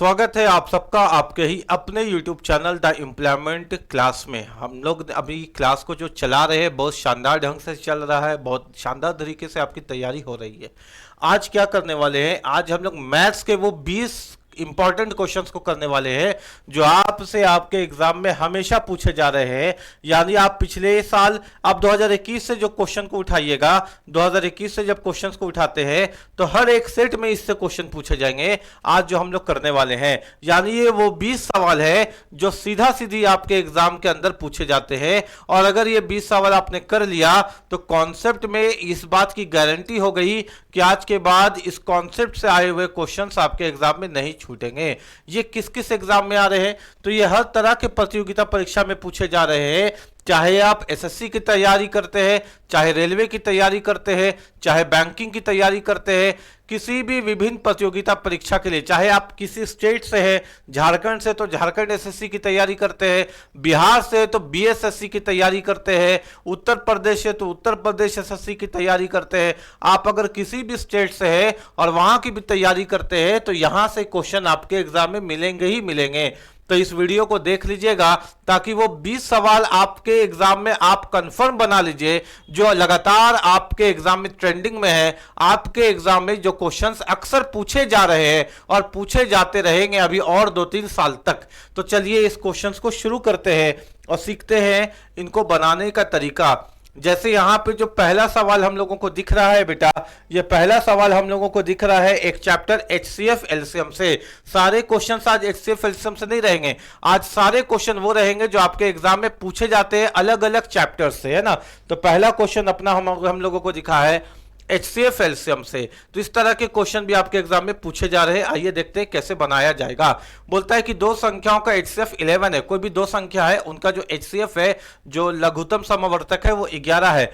स्वागत है आप सबका आपके ही अपने YouTube channel the employment class में। हम लोग अभी क्लास को जो चला रहे हैं बहुत शानदार ढंग से चल रहा है, बहुत शानदार तरीके से आपकी तैयारी हो रही है। आज क्या करने वाले हैं, आज हम लोग मैथ्स के वो 20 इंपॉर्टेंट क्वेश्चंस को करने वाले हैं जो आपसे आपके एग्जाम में हमेशा पूछे जा रहे हैं। यानी आप पिछले साल आप 2021 से जो क्वेश्चन को उठाइएगा, 2021 से जब क्वेश्चंस को उठाते हैं तो हर एक सेट में इससे क्वेश्चन पूछे जाएंगे। आज जो हम लोग करने वाले हैं यानी ये वो 20 सवाल है जो सीधा सीधी आपके एग्जाम के अंदर पूछे जाते हैं। और अगर ये 20 सवाल आपने कर लिया तो कॉन्सेप्ट में इस बात की गारंटी हो गई कि आज के बाद इस कॉन्सेप्ट से आए हुए क्वेश्चंस आपके एग्जाम में नहीं छूटेंगे। ये किस किस एग्जाम में आ रहे हैं, तो ये हर तरह के प्रतियोगिता परीक्षा में पूछे जा रहे हैं। चाहे आप एसएससी की तैयारी करते हैं, चाहे रेलवे की तैयारी करते हैं, चाहे बैंकिंग की तैयारी करते हैं, किसी भी विभिन्न प्रतियोगिता परीक्षा के लिए, चाहे आप किसी स्टेट से हैं, झारखंड से तो झारखंड एसएससी की तैयारी करते हैं, बिहार से तो बीएसएससी की तैयारी करते हैं, उत्तर प्रदेश से तो उत्तर प्रदेश एसएससी की तैयारी करते हैं। आप अगर किसी भी स्टेट से हैं और वहां की भी तैयारी करते हैं तो यहां से क्वेश्चन आपके एग्जाम में मिलेंगे ही मिलेंगे। तो इस वीडियो को देख लीजिएगा ताकि वो 20 सवाल आपके एग्जाम में आप कंफर्म बना लीजिए जो लगातार आपके एग्जाम में ट्रेंडिंग में है। आपके एग्जाम में जो क्वेश्चंस अक्सर पूछे जा रहे हैं और पूछे जाते रहेंगे अभी और 2-3 साल तक। तो चलिए इस क्वेश्चंस को शुरू करते हैं और सीखते हैं इनको बनाने का तरीका। जैसे यहाँ पे जो पहला सवाल हम लोगों को दिख रहा है बेटा, ये पहला सवाल हम लोगों को दिख रहा है एक चैप्टर एचसीएफ एलसीएम से। सारे क्वेश्चन आज एचसीएफ एलसीएम से नहीं रहेंगे, आज सारे क्वेश्चन वो रहेंगे जो आपके एग्जाम में पूछे जाते हैं अलग अलग चैप्टर से, है ना। तो पहला क्वेश्चन अपना हम लोगों को दिखा है एचसीएफ एलसीएम से। तो इस तरह के क्वेश्चन भी आपके एग्जाम में पूछे जा रहे हैं। आइए देखते हैं कैसे बनाया जाएगा। बोलता है कि दो संख्याओं का एचसीएफ 11 है। कोई भी दो संख्या है उनका जो एचसीएफ है, जो लघुत्तम समवर्तक है वो 11 है,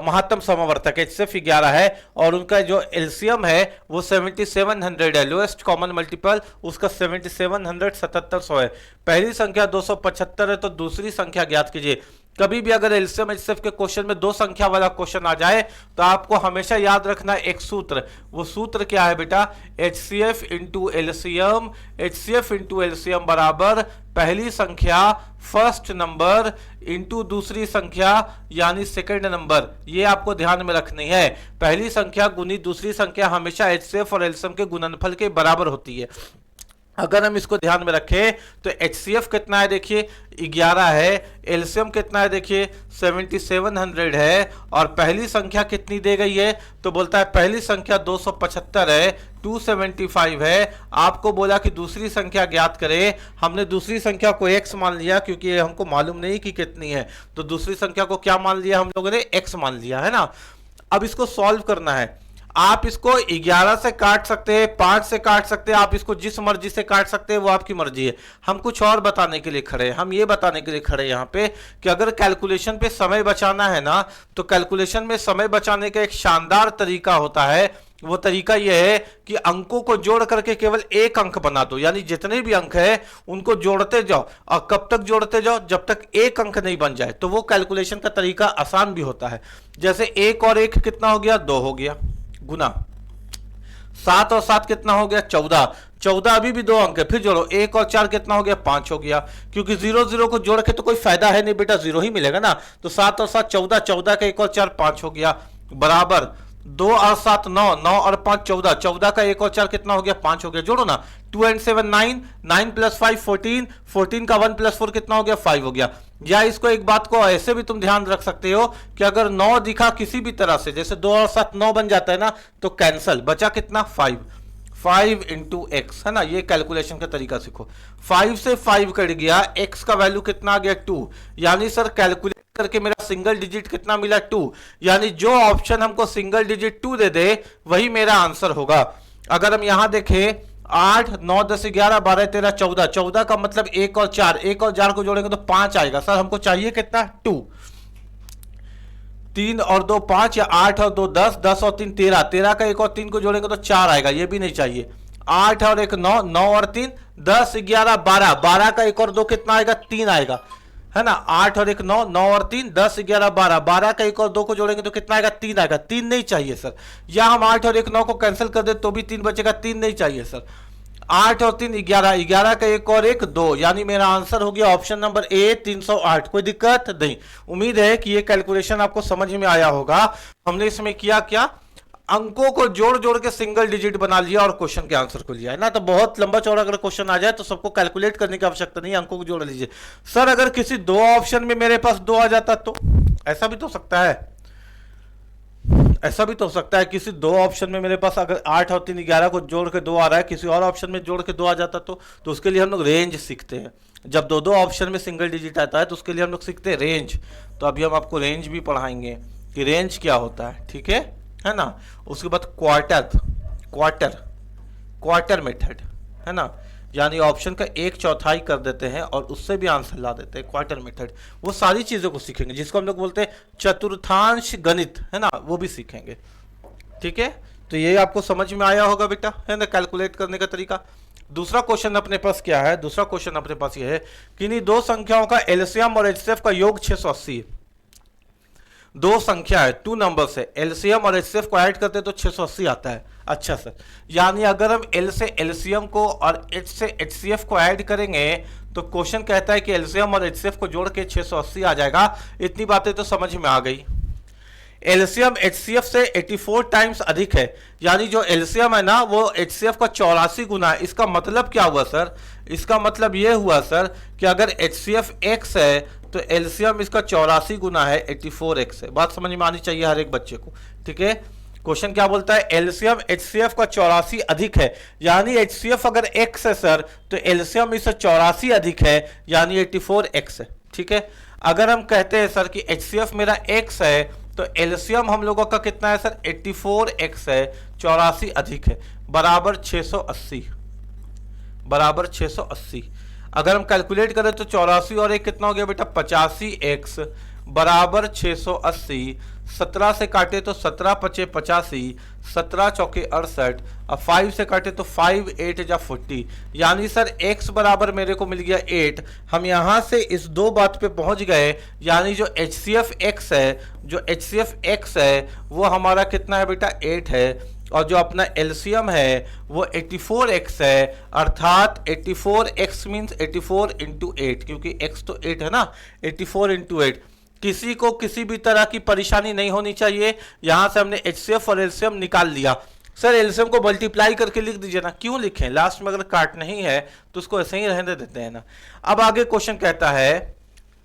महत्तम समवर्तक एचसीएफ 11 है, और उनका जो एलसीएम है वो 7700 है। लोएस्ट कॉमन मल्टीपल उसका 7700 है। पहली संख्या 275 है तो दूसरी संख्या ज्ञात कीजिए। कभी भी अगर एलसीएम एचसीएफ के क्वेश्चन में दो संख्या वाला क्वेश्चन आ जाए तो आपको हमेशा याद रखना एक सूत्र। वो सूत्र क्या है बेटा, HCF into LCM, HCF into LCM बराबर पहली संख्या फर्स्ट नंबर इंटू दूसरी संख्या यानी सेकंड नंबर। ये आपको ध्यान में रखनी है। पहली संख्या गुनी दूसरी संख्या हमेशा एचसीएफ और एलसीएम के गुणनफल के बराबर होती है। अगर हम इसको ध्यान में रखें तो एचसीएफ कितना है देखिए 11 है, एलसीएम कितना है देखिए 7700 है, और पहली संख्या कितनी दे गई है तो बोलता है पहली संख्या 275 है, 275 है। आपको बोला कि दूसरी संख्या ज्ञात करें। हमने दूसरी संख्या को x मान लिया क्योंकि ये हमको मालूम नहीं कि कितनी है, तो दूसरी संख्या को क्या मान लिया हम लोगों ने, x मान लिया, है ना। अब इसको सॉल्व करना है। आप इसको 11 से काट सकते हैं, 5 से काट सकते हैं, आप इसको जिस मर्जी से काट सकते हैं, वो आपकी मर्जी है। हम कुछ और बताने के लिए खड़े हैं, हम ये बताने के लिए खड़े हैं यहाँ पे कि अगर कैलकुलेशन पे समय बचाना है ना तो कैलकुलेशन में समय बचाने का एक शानदार तरीका होता है। वो तरीका यह है कि अंकों को जोड़ करके केवल एक अंक बना दो, यानी जितने भी अंक है उनको जोड़ते जाओ, और कब तक जोड़ते जाओ, जब तक एक अंक नहीं बन जाए। तो वो कैलकुलेशन का तरीका आसान भी होता है। जैसे 1 और 1 कितना हो गया, 2 हो गया, गुना 7 और 7 कितना हो गया, 14, 14 अभी भी 2 अंक है, फिर जोड़ो 1 और 4 कितना हो गया, 5 हो गया। क्योंकि 0 0 को जोड़ के तो कोई फायदा है नहीं बेटा, 0 ही मिलेगा ना। तो 7 और 7 14, 14 का 1 और 4 5 हो गया, बराबर 2 और 7 9, 9 और 5 14, 14 का 1 और 4 कितना हो गया, 5 हो गया। जोड़ो ना, 2 and 7 9, 9 + 5 14, 14 का 1 + 4 कितना हो गया, 5 हो गया। या इसको एक बात को ऐसे भी तुम ध्यान रख सकते हो कि अगर 9 दिखा किसी भी तरह से, जैसे 2 और 7 9 बन जाता है ना, तो कैंसल, बचा कितना 5, 5 × x, है ना। ये कैलकुलेशन का तरीका सीखो। 5 से 5 कट गया, x का वैल्यू कितना आ गया 2, यानी सर कैलकुलेट करके मेरा सिंगल डिजिट कितना मिला 2, यानी जो ऑप्शन हमको सिंगल डिजिट 2 दे दे वही मेरा आंसर होगा। अगर हम यहां देखें 8 9 10 11 12 13 14, 14 का मतलब 1 और 4, 1 और 4 को जोड़ेंगे तो 5 आएगा। सर हमको चाहिए कितना 2, 3 और 2 5, या 8 और 2 10, 10 और 3 13, 13 का 1 और 3 को जोड़ेंगे तो 4 आएगा, ये भी नहीं चाहिए। 8 और 1 9, 9 और 3 10 11 12, 12 का 1 और 2 कितना आएगा, 3 आएगा, है ना। 8 और 1 9, 9 और 3 10 11 12, 12 का 1 और 2 को जोड़ेंगे तो कितना आएगा, 3 आएगा। 3 नहीं चाहिए सर, या हम 8 और 1 9 को कैंसिल कर दे तो भी 3 बचेगा, 3 नहीं चाहिए सर। 8 और 3 11, 11 का एक और एक 2, यानी मेरा आंसर हो गया ऑप्शन नंबर ए 308। कोई दिक्कत नहीं। उम्मीद है कि ये कैलकुलेशन आपको समझ में आया होगा। हमने इसमें किया क्या, अंकों को जोड़ जोड़ के सिंगल डिजिट बना लिया और क्वेश्चन के आंसर को लिया है ना। तो बहुत लंबा चौड़ा अगर क्वेश्चन आ जाए तो सबको कैलकुलेट करने की आवश्यकता नहीं, अंकों को जोड़ लीजिए। सर अगर किसी दो ऑप्शन में मेरे पास 2 आ जाता तो, ऐसा भी तो सकता है, ऐसा भी तो हो सकता है किसी दो ऑप्शन में मेरे पास अगर 8 और 3 11 को जोड़ के 2 आ रहा है, किसी और ऑप्शन में जोड़ के 2 आ जाता तो उसके लिए हम लोग रेंज सीखते हैं। जब दो दो ऑप्शन में सिंगल डिजिट आता है तो उसके लिए हम लोग सीखते हैं रेंज। तो अभी हम आपको रेंज भी पढ़ाएंगे कि रेंज क्या होता है, ठीक है ना। उसके बाद क्वार्टर, क्वार्टर क्वार्टर मेथड, है ना, यानी ऑप्शन का 1/4 कर देते हैं और उससे भी आंसर ला देते हैं, क्वार्टर मेथड। वो सारी चीज़ों को सीखेंगे जिसको हम लोग बोलते हैं चतुर्थांश गणित, है ना, वो भी सीखेंगे। ठीक है, तो ये आपको समझ में आया होगा बेटा, है ना, कैलकुलेट करने का तरीका। दूसरा क्वेश्चन अपने पास क्या है, दूसरा क्वेश्चन अपने पास ये है कि इन्हीं दो संख्याओं का एलसीएम और एचसीएफ का योग 680 है। दो संख्या है, 2 नंबर्स है, एलसीएम और एचसीएफ को ऐड करते तो 680 आता है। अच्छा सर, यानी अगर हम एल से एलसीएम को और एच से एचसीएफ को ऐड करेंगे तो क्वेश्चन कहता है कि एलसीएम और एचसीएफ को जोड़ के 680 आ जाएगा। इतनी बातें तो समझ में आ गई। एलसीएम एचसीएफ से 84 टाइम्स अधिक है, यानी जो एलसीएम है ना वो एचसीएफ का 84 गुना है। इसका मतलब क्या हुआ सर, इसका मतलब ये हुआ सर कि अगर एचसीएफ x है तो एलसीएम इसका 84 गुना है, 84x है। बात समझ में आनी चाहिए हर एक बच्चे को। ठीक है, क्वेश्चन क्या बोलता है, एलसीएम एचसीएफ का 84 अधिक है, यानी एचसीएफ अगर x है सर तो एलसीएम इससे 84 अधिक है, यानी 84x है। ठीक है, अगर हम कहते हैं सर कि एचसीएफ मेरा x है तो एलसीएम हम लोगों का कितना है सर, 84x है, 84 अधिक है, बराबर 680, बराबर 680। अगर हम कैलकुलेट करें तो 84 और एक कितना हो गया बेटा, 85x बराबर 680। 17 से काटे तो 17 पचे 85, 17 चौके 68, अब 5 से काटे तो 5 8 जा 40, यानी सर x बराबर मेरे को मिल गया 8। हम यहाँ से इस दो बात पे पहुँच गए, यानी जो HCF x है, जो HCF x है वो हमारा कितना है बेटा, 8 है, और जो अपना एलसीएम है वो 84x है, अर्थात 84x मीन्स 84 इंटू 8, क्योंकि x तो 8 है ना, 84 इंटू 8। किसी को किसी भी तरह की परेशानी नहीं होनी चाहिए। यहां से हमने एचसीएफ और एलसीएम निकाल लिया। सर एलसीएम को मल्टीप्लाई करके लिख दीजिए ना, क्यों लिखें, लास्ट में अगर काट नहीं है तो उसको ऐसे ही रहने देते हैं ना। अब आगे क्वेश्चन कहता है,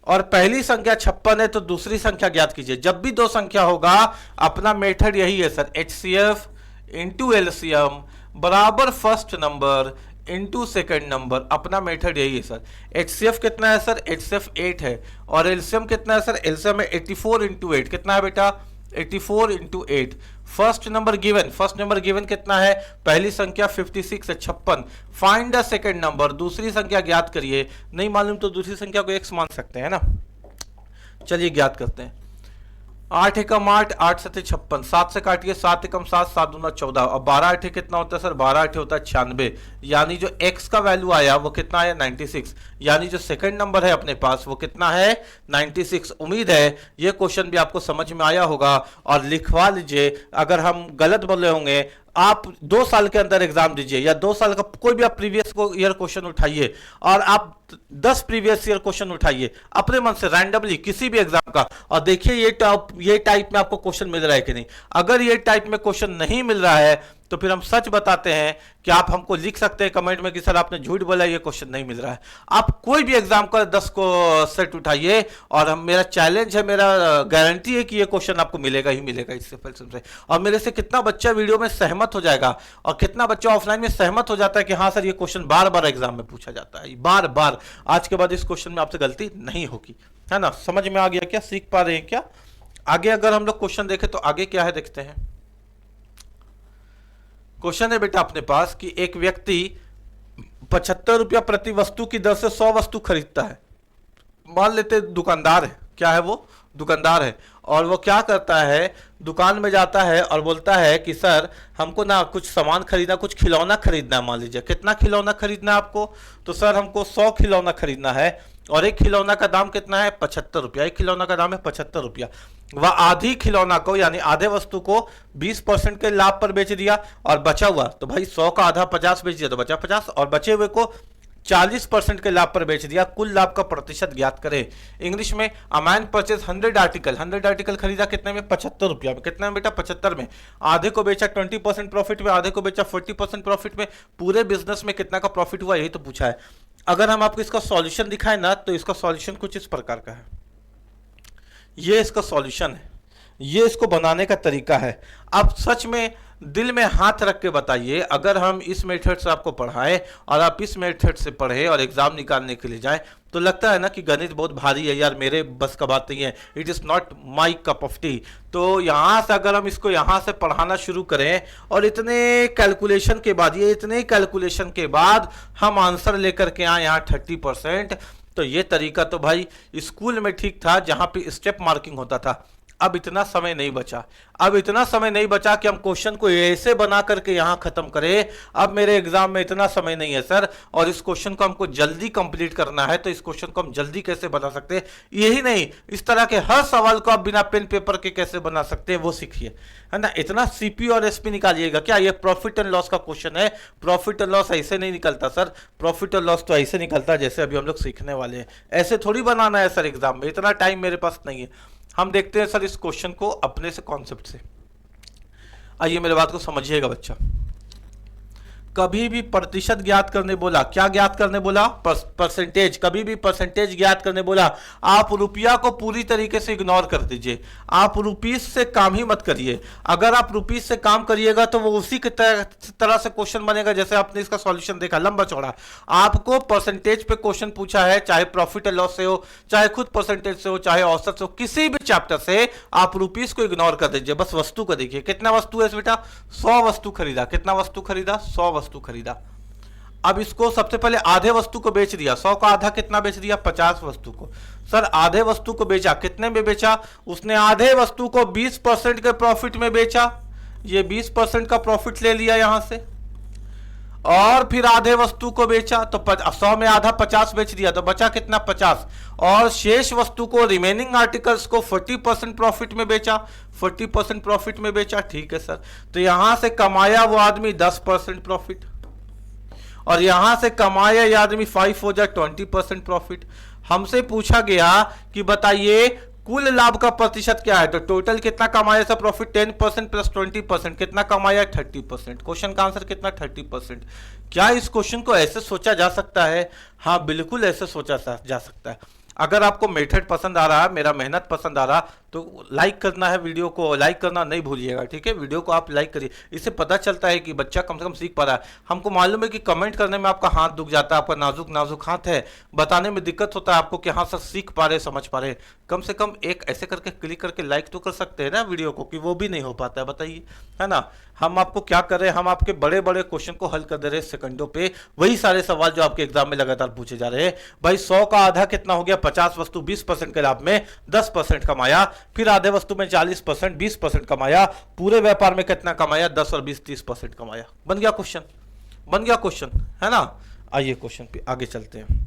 और पहली संख्या 56 है तो दूसरी संख्या ज्ञात कीजिए। जब भी दो संख्या होगा अपना मेथड यही है सर, एचसीएफ इंटू एलसीएम बराबर first number into second number, अपना मेथड यही है सर। एचसीएफ कितना है सर, एचसीएफ 8 है, और एलसीएम कितना है सर, एलसीएम है 84 इंटू 8, कितना है बेटा, 84 into 8। First number given, first number given कितना है, पहली संख्या 56 है, 56। फाइंड द सेकेंड नंबर, दूसरी संख्या ज्ञात करिए। नहीं मालूम तो दूसरी संख्या को x मान सकते हैं ना। चलिए ज्ञात करते हैं। 8 एकम 8, 8 सते 56, 7 से काटिए 7 एकम 7, 7 दूना 14, और 12 8 कितना होता है सर, 12 8 होता है 96, यानी जो x का वैल्यू आया वो कितना है, 96, यानी जो सेकंड नंबर है अपने पास वो कितना है, 96। उम्मीद है ये क्वेश्चन भी आपको समझ में आया होगा, और लिखवा लीजिए। अगर हम गलत बोले होंगे, आप 2 साल के अंदर एग्जाम दीजिए, या 2 साल का कोई भी आप प्रीवियस ईयर क्वेश्चन उठाइए और आप 10 प्रीवियस ईयर क्वेश्चन उठाइए अपने मन से रैंडमली किसी भी एग्जाम का, और देखिए ये टाइप में आपको क्वेश्चन मिल रहा है कि नहीं। अगर ये टाइप में क्वेश्चन नहीं मिल रहा है तो फिर हम सच बताते हैं कि आप हमको लिख सकते हैं कमेंट में कि सर आपने झूठ बोला, ये क्वेश्चन नहीं मिल रहा है। आप कोई भी एग्जाम का 10 को सेट उठाइए, और हम, मेरा चैलेंज है, मेरा गारंटी है कि ये क्वेश्चन आपको मिलेगा ही मिलेगा इससे पहले। और मेरे से कितना बच्चा वीडियो में सहमत हो जाएगा, और कितना बच्चा ऑफलाइन में सहमत हो जाता है कि हाँ सर ये क्वेश्चन बार बार एग्जाम में पूछा जाता है, बार बार। आज के बाद इस क्वेश्चन में आपसे गलती नहीं होगी, है ना। समझ में आ गया क्या, सीख पा रहे हैं क्या। आगे अगर हम लोग क्वेश्चन देखें तो आगे क्या है देखते हैं। क्वेश्चन है बेटा अपने पास कि एक व्यक्ति 75 रुपया प्रति वस्तु की दर से 100 वस्तु खरीदता है। मान लेते दुकानदार है, क्या है वो, दुकानदार है, और वो क्या करता है, दुकान में जाता है और बोलता है कि सर हमको ना कुछ सामान खरीदना, कुछ खिलौना खरीदना है। मान लीजिए कितना खिलौना खरीदना है आपको, तो सर हमको 100 खिलौना खरीदना है, और एक खिलौना का दाम कितना है, 75 रुपया। एक खिलौना का दाम है 75 रुपया। वह आधी खिलौना को यानी आधे वस्तु को 20% के लाभ पर बेच दिया और बचा हुआ, तो भाई 100 का आधा 50 बेच दिया तो बचा 50, और बचे हुए को 40% के लाभ पर बेच दिया। कुल लाभ का प्रतिशत ज्ञात करें। इंग्लिश में a man purchase 100 article, 100 article खरीदा कितने में? 75 रुपया में। कितने में बेटा? 75 में। आधे को बेचा 20% प्रॉफिट में, आधे को बेचा 40% प्रॉफिट में। पूरे बिजनेस में कितना का प्रॉफिट हुआ, यही तो पूछा है। अगर हम आपको इसका सॉल्यूशन दिखाएं ना, तो इसका सॉल्यूशन कुछ इस प्रकार का है। ये इसका सॉल्यूशन है, ये इसको बनाने का तरीका है। अब सच में दिल में हाथ रख के बताइए, अगर हम इस मेथड से आपको पढ़ाएं और आप इस मेथड से पढ़े और एग्जाम निकालने के लिए जाएं, तो लगता है ना कि गणित बहुत भारी है यार, मेरे बस का बात नहीं है, it is not my cup of T. तो यहाँ से अगर हम इसको यहाँ से पढ़ाना शुरू करें और इतने कैलकुलेशन के बाद, ये इतने कैलकुलेशन के बाद हम आंसर लेकर के आए यहाँ 30%, तो ये तरीका तो भाई स्कूल में ठीक था जहां पे स्टेप मार्किंग होता था। अब इतना समय नहीं बचा, अब इतना समय नहीं बचा कि हम क्वेश्चन को ऐसे बना करके यहां खत्म करें। अब मेरे एग्जाम में इतना समय नहीं है सर, और इस क्वेश्चन को हमको जल्दी कंप्लीट करना है, तो इस क्वेश्चन को हम जल्दी कैसे बना सकते हैं, यही नहीं, इस तरह के हर सवाल को आप बिना पेन पेपर के कैसे बना सकते हैं वो सीखिए, है ना। इतना सीपी और एसपी निकालिएगा क्या? ये प्रॉफिट एंड लॉस का क्वेश्चन है। प्रॉफिट एंड लॉस ऐसे नहीं निकलता सर, प्रॉफिट एंड लॉस तो ऐसे निकलता है जैसे अभी हम लोग सीखने वाले हैं। ऐसे थोड़ी बनाना है सर एग्जाम में, इतना टाइम मेरे पास नहीं है। हम देखते हैं सर इस क्वेश्चन को अपने से कॉन्सेप्ट से। आइए मेरे बात को समझिएगा बच्चा। कभी भी प्रतिशत ज्ञात करने बोला, क्या ज्ञात करने बोला? परसेंटेज। कभी भी परसेंटेज ज्ञात करने बोला, आप रुपया को पूरी तरीके से इग्नोर कर दीजिए, आप रुपीस से काम ही मत करिए। अगर आप रुपीस से काम करिएगा तो वो उसी की तरह से क्वेश्चन बनेगा जैसे आपने इसका सॉल्यूशन देखा, लंबा चौड़ा। आपको परसेंटेज पे क्वेश्चन पूछा है, चाहे प्रॉफिट एंड लॉस से हो, चाहे खुद परसेंटेज से हो, चाहे औसत से हो, किसी भी चैप्टर से आप रुपीस को इग्नोर कर दीजिए, बस वस्तु को देखिए। कितना वस्तु है बेटा? 100 वस्तु खरीदा। कितना वस्तु खरीदा? 100 वस्तु खरीदा। अब इसको सबसे पहले आधे वस्तु को बेच दिया, 100 का आधा कितना बेच दिया? 50 वस्तु को। सर आधे वस्तु को बेचा, कितने में बेचा? उसने आधे वस्तु को 20% के प्रॉफिट में बेचा, ये 20% का प्रॉफिट ले लिया यहां से, और फिर आधे वस्तु को बेचा, तो 100 में आधा 50 बेच दिया, तो बचा कितना? 50, और शेष वस्तु को, रिमेनिंग आर्टिकल्स को 40% प्रॉफिट में बेचा, 40% प्रॉफिट में बेचा। ठीक है सर, तो यहां से कमाया वो आदमी 10% प्रॉफिट, और यहां से कमाया ये आदमी 5 हो जाए 20% प्रॉफिट। हमसे पूछा गया कि बताइए कुल लाभ का प्रतिशत क्या है, तो टोटल कितना कमाया सर? प्रॉफिट 10% प्लस 20%, कितना कमाया? 30%। क्वेश्चन का आंसर कितना? 30%। क्या इस क्वेश्चन को ऐसे सोचा जा सकता है? हाँ बिल्कुल ऐसे सोचा जा सकता है। अगर आपको मेथड पसंद आ रहा है, मेरा मेहनत पसंद आ रहा, तो लाइक करना है, वीडियो को लाइक करना नहीं भूलिएगा, ठीक है। वीडियो को आप लाइक करिए, इससे पता चलता है कि बच्चा कम से कम सीख पा रहा है। हमको मालूम है कि कमेंट करने में आपका हाथ दुख जाता है, आपका नाजुक नाजुक हाथ है, बताने में दिक्कत होता है आपको कि हाँ सर सीख पा रहे, समझ पा रहे। कम से कम एक ऐसे करके क्लिक करके लाइक तो कर सकते हैं ना वीडियो को, कि वो भी नहीं हो पाता है, बताइए, है ना। हम आपको क्या कर रहे हैं, हम आपके बड़े बड़े क्वेश्चन को हल कर दे रहे हैं सेकंडों पे, वही सारे सवाल जो आपके एग्जाम में लगातार पूछे जा रहे हैं। भाई 100 का आधा कितना हो गया? 50 वस्तु 20% के लाभ में 10% कमाया, फिर आधे वस्तु में 40% 20% कमाया, पूरे व्यापार में कितना कमाया? 10 और 20 30% कमाया। बन गया क्वेश्चन, बन गया क्वेश्चन, है ना। आइए क्वेश्चन पे आगे चलते हैं।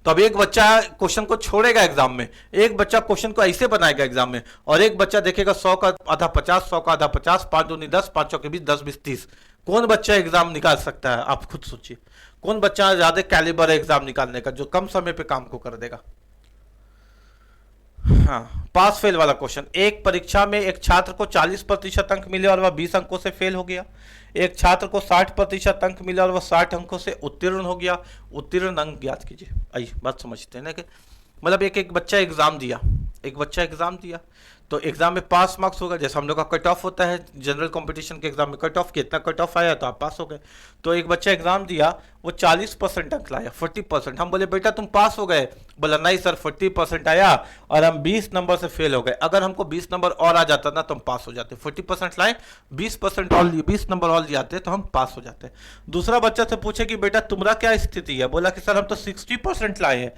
तो अब एक बच्चा क्वेश्चन को छोड़ेगा एग्जाम में, एक बच्चा क्वेश्चन को ऐसे बनाएगा एग्जाम में, और एक बच्चा देखेगा 100 का आधा 50, 100 का आधा 50, 5 दूनी 10, 5 चौके 20, 10 20 30। कौन बच्चा एग्जाम निकाल सकता है? आप खुद सोचिए, कौन बच्चा ज्यादा कैलिबर है एग्जाम निकालने का, जो कम समय पे काम को कर देगा। हाँ, पास फेल वाला क्वेश्चन। एक परीक्षा में एक छात्र को 40% अंक मिले और वह 20 अंकों से फेल हो गया। एक छात्र को 60% अंक मिले और वह 60 अंकों से उत्तीर्ण हो गया। उत्तीर्ण अंक ज्ञात कीजिए। आइए बात समझते हैं ना, कि मतलब एक बच्चा एग्जाम दिया, एक बच्चा एग्जाम दिया, तो एग्जाम में पास मार्क्स होगा, जैसे हम लोग का कट ऑफ होता है जनरल कंपटीशन के एग्जाम में, कट ऑफ कितना कट ऑफ आया तो आप पास हो गए। तो एक बच्चा एग्जाम दिया, वो 40% अंक लाया, 40%। हम बोले बेटा तुम पास हो गए, बोला नहीं सर 40% आया और हम 20 नंबर से फेल हो गए। अगर हमको 20 नंबर और आ जाता ना तो हम पास हो जाते। 40% लाए, 20% और लिए, 20 नंबर और ले आते तो हम पास हो जाते। दूसरा बच्चा से पूछे कि बेटा तुम्हारा क्या स्थिति है, बोला कि सर हम तो 60% लाए हैं।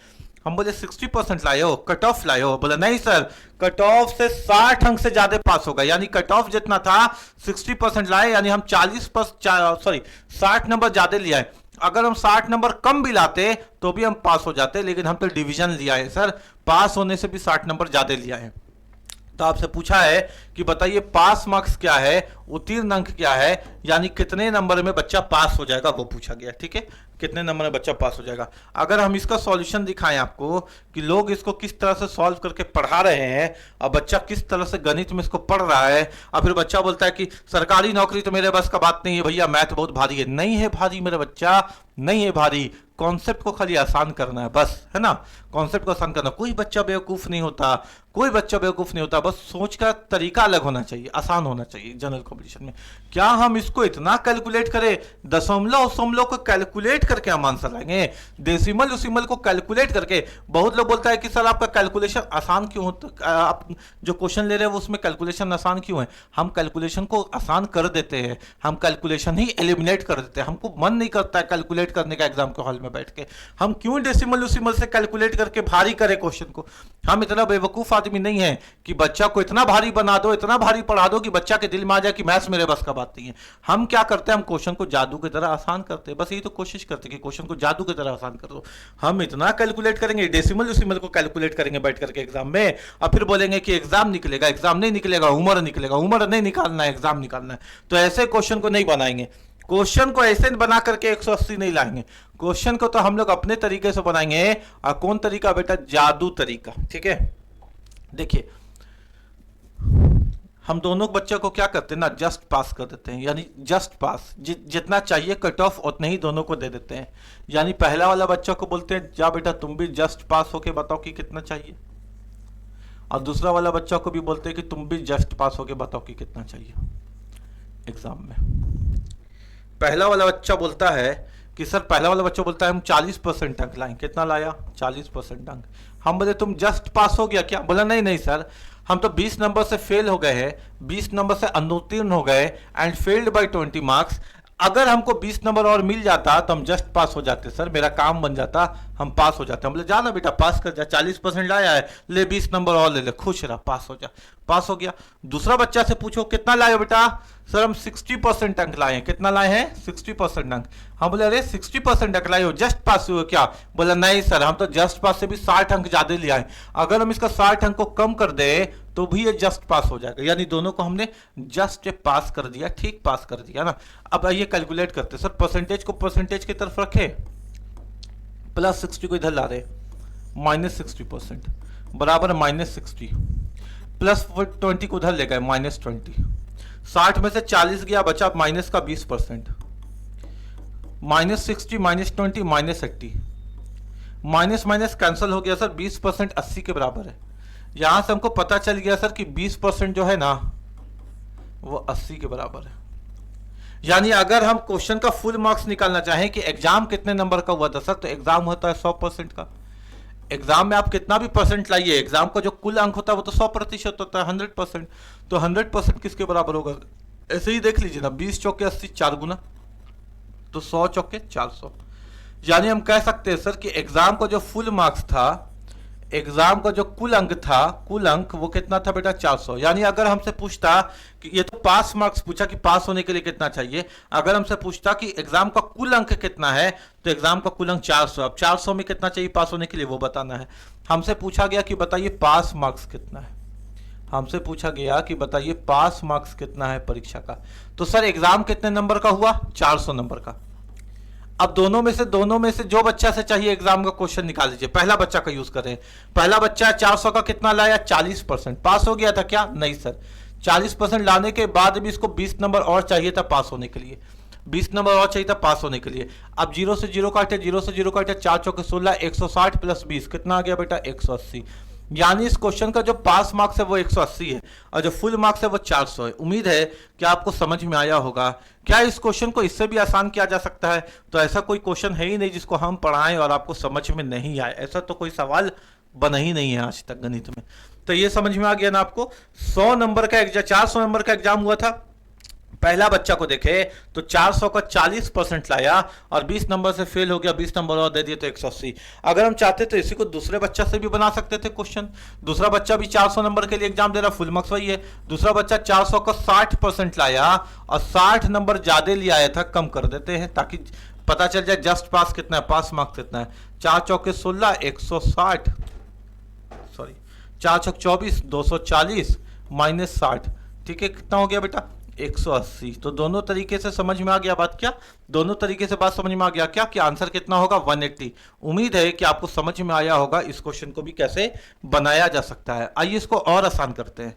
हम बोले 60% लाए हो, कट ऑफ लाए हो, बोला नहीं सर कट ऑफ से 60 अंक से ज्यादा पास होगा, यानी कट ऑफ जितना था 60% लाए, यानी हम 60 नंबर ज्यादा लिया है। अगर हम 60 नंबर कम भी लाते तो भी हम पास हो जाते, लेकिन हम तो डिवीजन लिया है सर, पास होने से भी 60 नंबर ज्यादा लिया है। तो आपसे पूछा है कि बताइए पास मार्क्स क्या है, उत्तीर्ण अंक क्या है, यानी कितने नंबर में बच्चा पास हो जाएगा, वो पूछा गया। ठीक है, कितने नंबर में बच्चा पास हो जाएगा। अगर हम इसका सॉल्यूशन दिखाएं आपको कि लोग इसको किस तरह से सॉल्व करके पढ़ा रहे हैं और बच्चा किस तरह से गणित में इसको पढ़ रहा है, और फिर बच्चा बोलता है कि सरकारी नौकरी तो मेरे बस का बात नहीं है भैया, मैथ बहुत भारी है। नहीं है भारी मेरा बच्चा, नहीं है भारी। कॉन्सेप्ट को खाली आसान करना है बस, है ना, कॉन्सेप्ट को आसान करना। कोई बच्चा बेवकूफ नहीं होता, कोई बच्चा बेवकूफ नहीं होता, बस सोच का तरीका अलग होना चाहिए, आसान होना चाहिए जनरल कॉम्पिटिशन में। क्या हम इसको इतना कैलकुलेट करें, दशमलव दशमलव को कैलकुलेट करके हम आंसर लाएंगे, डेसिमल उसिमल को कैलकुलेट करके। बहुत लोग बोलता है कि सर आपका कैलकुलेशन आसान क्यों होता, आप जो क्वेश्चन ले रहे हैं वो उसमें कैलकुलेशन आसान क्यों है। हम कैलकुलेशन को आसान कर देते हैं, हम कैलकुलेशन ही एलिमिनेट कर देते हैं। हमको मन नहीं करता है कैलकुलेट करने का एग्जाम के हॉल में बैठ के। हम क्यों डेसिमल उसिमल से कैलकुलेट करके भारी करें क्वेश्चन को। हम इतना बेवकूफ आदमी नहीं है कि बच्चा को इतना भारी बना दो, इतना भारी पढ़ा दो कि बच्चा के दिल में आ जाए कि मैथ्स मेरे बस का बात नहीं है। हम क्या करते हैं, हम क्वेश्चन को जादू की तरह आसान करते हैं। बस यही तो कोशिश करते हैं कि क्वेश्चन को जादू की तरह आसान कर दो। हम इतना कैलकुलेट करेंगे, डेसिमल उसिमल को कैलकुलेट करेंगे बैठ करके एग्जाम में, और फिर बोलेंगे कि एग्जाम निकलेगा, एग्जाम नहीं निकलेगा, उम्र निकलेगा, उम्र नहीं निकालना है, एग्जाम निकालना है। तो ऐसे क्वेश्चन को नहीं बनाएंगे। क्वेश्चन को ऐसे बना करके 180 नहीं लाएंगे। क्वेश्चन को तो हम लोग अपने तरीके से बनाएंगे। और कौन तरीका बेटा, जादू तरीका। ठीक है, देखिए हम दोनों बच्चों को क्या करते हैं ना, जस्ट पास कर देते हैं, यानी जस्ट पास, जितना चाहिए कट ऑफ उतना ही दोनों को दे देते हैं। यानी पहला वाला बच्चा को बोलते हैं जा बेटा तुम भी जस्ट पास होके बताओ कि कितना चाहिए, और दूसरा वाला बच्चा को भी बोलते हैं कि तुम भी जस्ट पास होके बताओ कि कितना चाहिए एग्जाम में। पहला वाला बच्चा बोलता है कि सर, पहला वाला बच्चा बोलता है हम 40% अंक लाएं। कितना लाया, 40% अंक। हम बोले तुम जस्ट पास हो गया क्या, बोला नहीं नहीं सर, हम तो 20 नंबर से फेल हो गए हैं, 20 नंबर से अनुत्तीर्ण हो गए एंड फेल्ड बाय 20 मार्क्स। अगर हमको 20 नंबर और मिल जाता तो हम जस्ट पास हो जाते सर, मेरा काम बन जाता, हम पास हो जाते। हम बोले जाना बेटा पास कर जा, 40% लाया है, ले 20 नंबर और ले ले, खुश रहा, पास हो जा। पास हो गया। दूसरा बच्चा से पूछो कितना लाए बेटा, सर हम 60% अंक लाए हैं। कितना लाए हैं, 60% अंक। हम बोले अरे 60% अंक लाए हो, जस्ट पास हुए क्या, बोला नहीं सर हम तो जस्ट पास से भी 60 अंक ज्यादा ले आए। अगर हम इसका 60 अंक को कम कर दे तो भी ये जस्ट पास हो जाएगा। यानी दोनों को हमने जस्ट पास कर दिया, ठीक पास कर दिया ना। अब आइए कैलकुलेट करते। सर परसेंटेज को परसेंटेज की तरफ रखे, प्लस 60 को इधर ला रहे, -60% बराबर -60, प्लस 20 को उधर ले गए -20। 60 में से 40 गया, बचा माइनस का 20%, -60 -20 -80, माइनस माइनस कैंसिल हो गया सर, 20% 80 के बराबर है। यहां से हमको पता चल गया सर कि 20% जो है ना वो 80 के बराबर है। यानी अगर हम क्वेश्चन का फुल मार्क्स निकालना चाहें कि एग्जाम कितने नंबर का हुआ था सर, तो एग्जाम होता है 100% का। एग्जाम में आप कितना भी परसेंट लाइए, एग्जाम का जो कुल अंक होता है वो तो 100% होता है, 100%। तो 100% किसके बराबर होगा, ऐसे ही देख लीजिए ना, 20 चौके 80, 4 गुना, तो 100 चौके 400। यानी हम कह सकते हैं सर कि एग्जाम का जो फुल मार्क्स था, एग्जाम का जो कुल अंक था, कुल अंक वो कितना था बेटा, 400। यानी अगर हमसे पूछता कि ये तो पास मार्क्स पूछा कि पास होने के लिए कितना चाहिए, अगर हमसे पूछता कि एग्जाम का कुल अंक कितना है, तो एग्जाम का कुल अंक 400। अब 400 में कितना चाहिए पास होने के लिए वो बताना है। हमसे पूछा गया कि बताइए पास मार्क्स कितना है, हमसे पूछा गया कि बताइए पास मार्क्स कितना है परीक्षा का। तो सर एग्जाम कितने नंबर का हुआ, 400 नंबर का। अब दोनों में से जो बच्चा से चाहिए एग्जाम का क्वेश्चन निकाल लीजिए। पहला बच्चा का यूज करें। पहला बच्चा 400 का कितना लाया, 40%। पास हो गया था क्या, नहीं सर। 40% लाने के बाद भी इसको 20 नंबर और चाहिए था पास होने के लिए, 20 नंबर और चाहिए था पास होने के लिए। अब 0 से 0 काटे, 0 से 0 काटे, 4 चौके 16, 160 प्लस 20 कितना आ गया बेटा, 180। यानी इस क्वेश्चन का जो पास मार्क्स है वो 180 है और जो फुल मार्क्स है वो 400 है। उम्मीद है कि आपको समझ में आया होगा। क्या इस क्वेश्चन को इससे भी आसान किया जा सकता है, तो ऐसा कोई क्वेश्चन है ही नहीं जिसको हम पढ़ाएं और आपको समझ में नहीं आए। ऐसा तो कोई सवाल बना ही नहीं है आज तक गणित में। तो ये समझ में आ गया ना आपको। 100 नंबर का एग्जाम, 400 नंबर का एग्जाम हुआ था। पहला बच्चा को देखे तो 400 का 40% लाया और 20 नंबर से फेल हो गया, 20 नंबर और दे दिए तो 180। अगर हम चाहते तो इसी को दूसरे बच्चा से भी बना सकते थे क्वेश्चन। दूसरा बच्चा भी 400 नंबर के लिए एग्जाम दे रहा, फुल मार्क्स वही है। दूसरा बच्चा 400 का 60% लाया और 60 नंबर ज्यादा ले आया था, कम कर देते हैं ताकि पता चल जाए जस्ट पास कितना है, पास मार्क्स कितना है। 4 चौके 16, 160, सॉरी 4 चौक 24, 240 -60, ठीक है, कितना हो गया बेटा 180। तो दोनों तरीके से समझ में आ गया बात क्या, दोनों तरीके से बात समझ में आ गया क्या कि आंसर कितना होगा 180। उम्मीद है कि आपको समझ में आया होगा इस क्वेश्चन को भी कैसे बनाया जा सकता है। आइए इसको और आसान करते हैं,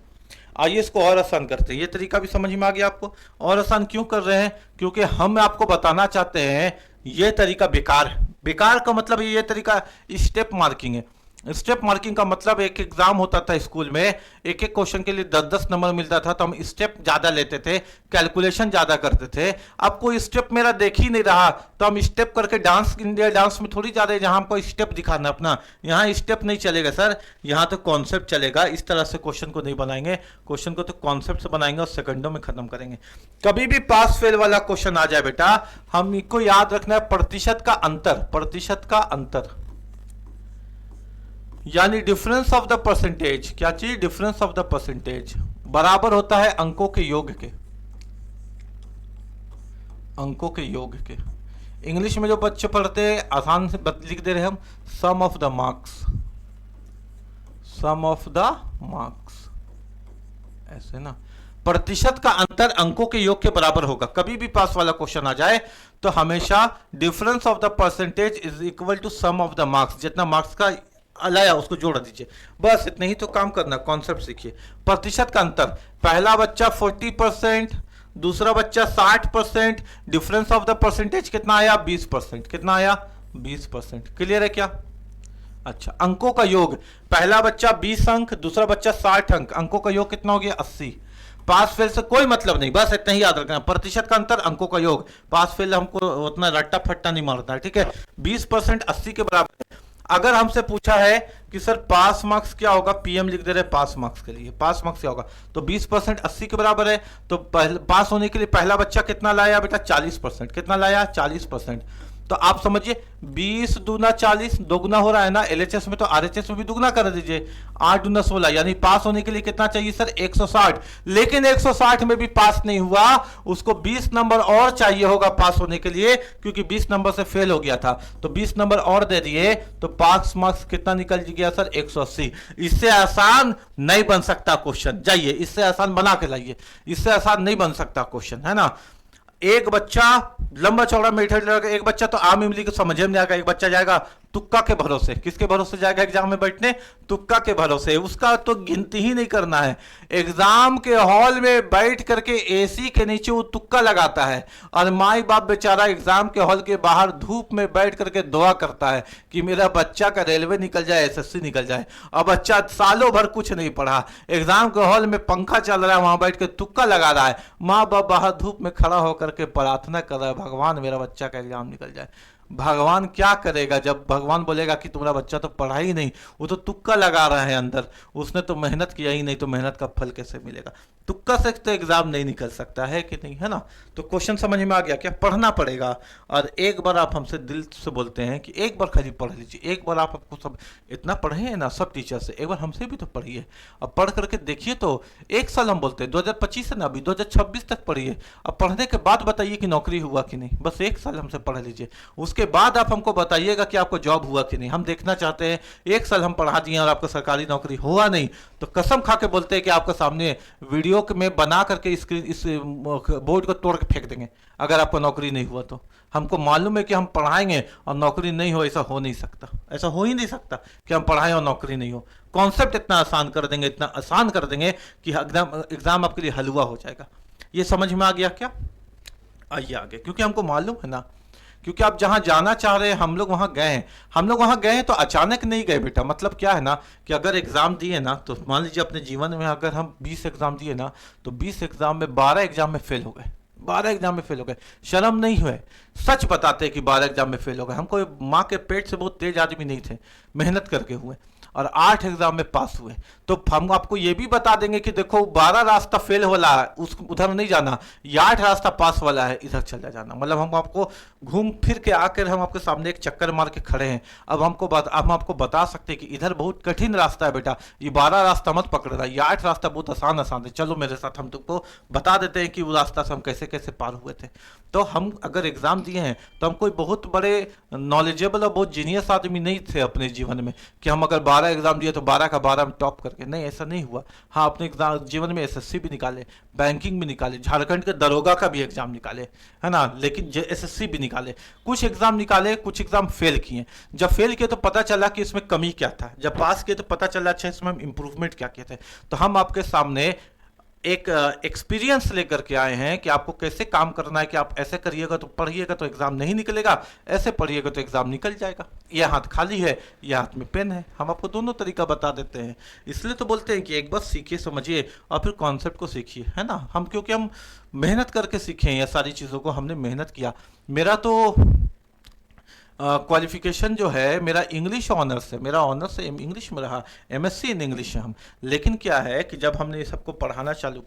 आइए इसको और आसान करते हैं। ये तरीका भी समझ में आ गया आपको। और आसान क्यों कर रहे हैं, क्योंकि हम आपको बताना चाहते हैं ये तरीका बेकार है। बेकार का मतलब ये तरीका स्टेप मार्किंग है। स्टेप मार्किंग का मतलब एक एग्जाम होता था स्कूल में, एक एक क्वेश्चन के लिए 10-10 नंबर मिलता था, तो हम स्टेप ज्यादा लेते थे, कैलकुलेशन ज्यादा करते थे। अब कोई स्टेप मेरा देख ही नहीं रहा, तो हम स्टेप करके डांस, इंडिया डांस में थोड़ी ज्यादा है जहां हमको स्टेप दिखाना अपना, यहाँ स्टेप नहीं चलेगा सर, यहाँ तो कॉन्सेप्ट चलेगा। इस तरह से क्वेश्चन को नहीं बनाएंगे, क्वेश्चन को तो कॉन्सेप्ट से बनाएंगे और सेकंडों में खत्म करेंगे। कभी भी पास फेल वाला क्वेश्चन आ जाए बेटा, हमको याद रखना है प्रतिशत का अंतर, प्रतिशत का अंतर यानी डिफरेंस ऑफ द परसेंटेज। क्या चीज, डिफरेंस ऑफ द परसेंटेज बराबर होता है अंकों के योग के, अंकों के योग के। इंग्लिश में जो बच्चे पढ़ते हैं आसान से लिख दे रहे हम some of the marks, some of the marks, ऐसे ना। प्रतिशत का अंतर अंकों के योग के बराबर होगा। कभी भी पास वाला क्वेश्चन आ जाए तो हमेशा difference of the percentage is equal to sum of the marks, जितना मार्क्स का लाया उसको जोड़ दीजिए, बस इतना ही तो काम करना। कॉन्सेप्ट सीखिए। प्रतिशत का अंतर, पहला बच्चा 40%, दूसरा बच्चा 60%, डिफरेंस ऑफ द परसेंटेज कितना आया 20%, कितना आया 20%। क्लियर है क्या? अच्छा, अंकों का योग, पहला बच्चा 20 अंक, दूसरा बच्चा 60 अंक, अंकों का योग कितना हो गया 80। पास फेल से कोई मतलब नहीं, बस इतना ही याद रखना, प्रतिशत का अंतर अंकों का योग। पास फेल हमको उतना रट्टा फट्टा नहीं मारता है, ठीक है। 20% 80 के बराबर है। अगर हमसे पूछा है कि सर पास मार्क्स क्या होगा, पीएम लिख दे रहे पास मार्क्स के लिए, पास मार्क्स क्या होगा, तो 20% 80 के बराबर है। तो पास होने के लिए पहला बच्चा कितना लाया बेटा 40%, कितना लाया 40%। तो आप समझिए 20 दूना 40, दोगुना हो रहा है ना। एलएचएस में तो आरएचएस में भी दुगना कर दीजिए, 8 दूना 16, यानी पास होने के लिए कितना चाहिए सर 160। लेकिन 160 में भी पास नहीं हुआ, उसको 20 नंबर और चाहिए होगा पास होने के लिए, क्योंकि 20 नंबर से फेल हो गया था। तो 20 नंबर और दे दिए तो पास मार्क्स कितना निकल गया सर 180। इससे आसान नहीं बन सकता क्वेश्चन, जाइए इससे आसान बना के लाइए, इससे आसान नहीं बन सकता क्वेश्चन, है ना। एक बच्चा लंबा चौड़ा मेथड लगा, एक बच्चा तो आम इमली को समझ में नहीं आएगा, एक बच्चा जाएगा तुक्का के भरोसे। किसके भरोसे जाएगा एग्जाम में बैठने? तुक्का के भरोसे। उसका तो गिनती ही नहीं करना है। एग्जाम के हॉल में बैठ करके एसी के नीचे वो तुक्का लगाता है, और माई बाप बेचारा एग्जाम के हॉल के बाहर धूप में बैठ करके दुआ करता है कि मेरा बच्चा का रेलवे निकल जाए, एसएससी निकल जाए। और बच्चा सालों भर कुछ नहीं पढ़ा, एग्जाम के हॉल में पंखा चल रहा है, वहां बैठ के तुक्का लगा रहा है। माँ बाप बाहर धूप में खड़ा होकर के प्रार्थना कर रहा है, भगवान मेरा बच्चा का एग्जाम निकल जाए। भगवान क्या करेगा जब भगवान बोलेगा कि तुम्हारा बच्चा तो पढ़ा ही नहीं, वो तो तुक्का लगा रहा है अंदर, उसने तो मेहनत किया ही नहीं, तो मेहनत का फल कैसे मिलेगा? तुक्का से तो एग्जाम नहीं निकल सकता है कि नहीं, है ना। तो क्वेश्चन समझ में आ गया क्या? पढ़ना पड़ेगा। और एक बार आप हमसे दिल से बोलते हैं कि एक बार खाली पढ़ लीजिए, एक बार आप आपको सब इतना पढ़े हैं ना सब टीचर से, एक बार हमसे भी तो पढ़िए। अब पढ़ करके देखिए, तो एक साल हम बोलते हैं 2025 है ना, अभी 2026 तक पढ़िए। अब पढ़ने के बाद बताइए कि नौकरी हुआ कि नहीं, बस एक साल हमसे पढ़ लीजिए, उसके बाद आप हमको बताइएगा कि आपको जॉब हुआ कि नहीं। हम देखना चाहते हैं, एक साल हम पढ़ा दिए और आपको सरकारी नौकरी हुआ नहीं, तो कसम खा के बोलते हैं कि आपके सामने वीडियो में बना करके स्क्रीन इस बोर्ड को तोड़ के फेंक देंगे अगर आपको नौकरी नहीं हुआ तो। हमको मालूम है कि हम पढ़ाएंगे और नौकरी नहीं हो, ऐसा हो नहीं सकता, ऐसा हो ही नहीं सकता कि हम पढ़ाएं और नौकरी नहीं हो। कॉन्सेप्ट इतना आसान कर देंगे, इतना आसान कर देंगे कि एग्जाम आपके लिए हलवा हो जाएगा। ये समझ में आ गया क्या? आइए आगे, क्योंकि हमको मालूम है ना, क्योंकि आप जहां जाना चाह रहे हैं हम लोग वहां गए हैं। हम लोग वहां गए हैं तो अचानक नहीं गए बेटा। मतलब क्या है ना कि अगर एग्जाम दिए ना, तो मान लीजिए अपने जीवन में अगर हम 20 एग्जाम दिए ना, तो 20 एग्जाम में 12 एग्जाम में फेल हो गए, 12 एग्जाम में फेल हो गए। शर्म नहीं हुए, सच बताते कि 12 एग्जाम में फेल हो गए। हमको माँ के पेट से बहुत तेज आदमी नहीं थे, मेहनत करके हुए, और 8 एग्जाम में पास हुए। तो हम आपको ये भी बता देंगे कि देखो 12 रास्ता फेल वाला है, उस उधर नहीं जाना, ये 8 रास्ता पास वाला है, इधर चला जाना। मतलब हम आपको घूम फिर के आकर हम आपके सामने एक चक्कर मार के खड़े हैं। अब हम आपको बता सकते हैं कि इधर बहुत कठिन रास्ता है बेटा, ये 12 रास्ता मत पकड़ना, ये 8 रास्ता बहुत आसान आसान है, चलो मेरे साथ, हम तुमको बता देते हैं कि वो रास्ता से हम कैसे कैसे पार हुए थे। तो हम अगर एग्जाम दिए हैं तो हम कोई बहुत बड़े नॉलेजेबल और बहुत जीनियस आदमी नहीं थे अपने जीवन में कि हम अगर 12 एग्जाम दिए तो 12 का 12 में टॉप करके करके, नहीं ऐसा नहीं हुआ। हाँ, अपने एग्जाम जीवन में एसएससी भी निकाले, बैंकिंग भी निकाले, झारखंड के दरोगा का भी एग्जाम निकाले, है ना, लेकिन एसएससी भी निकाले, कुछ एग्जाम निकाले, कुछ एग्जाम फेल किए। जब फेल किए तो पता चला कि इसमें कमी क्या था, जब पास किए तो पता चला अच्छा इसमें हम इंप्रूवमेंट क्या किए थे। तो हम आपके सामने एक एक्सपीरियंस लेकर के आए हैं कि आपको कैसे काम करना है, कि आप ऐसे करिएगा तो पढ़िएगा तो एग्जाम नहीं निकलेगा, ऐसे पढ़िएगा तो एग्जाम निकल जाएगा। यह हाथ खाली है, यह हाथ में पेन है, हम आपको दोनों तरीका बता देते हैं। इसलिए तो बोलते हैं कि एक बार सीखिए, समझिए और फिर कॉन्सेप्ट को सीखिए, है ना। हम क्योंकि हम मेहनत करके सीखे हैं, ये सारी चीज़ों को हमने मेहनत किया। मेरा तो क्वालिफिकेशन जो है मेरा इंग्लिश ऑनर्स है, मेरा ऑनर्स इंग्लिश में रहा, एमएससी इन इंग्लिश है हम। लेकिन क्या है कि जब हमने ये सबको पढ़ना चालू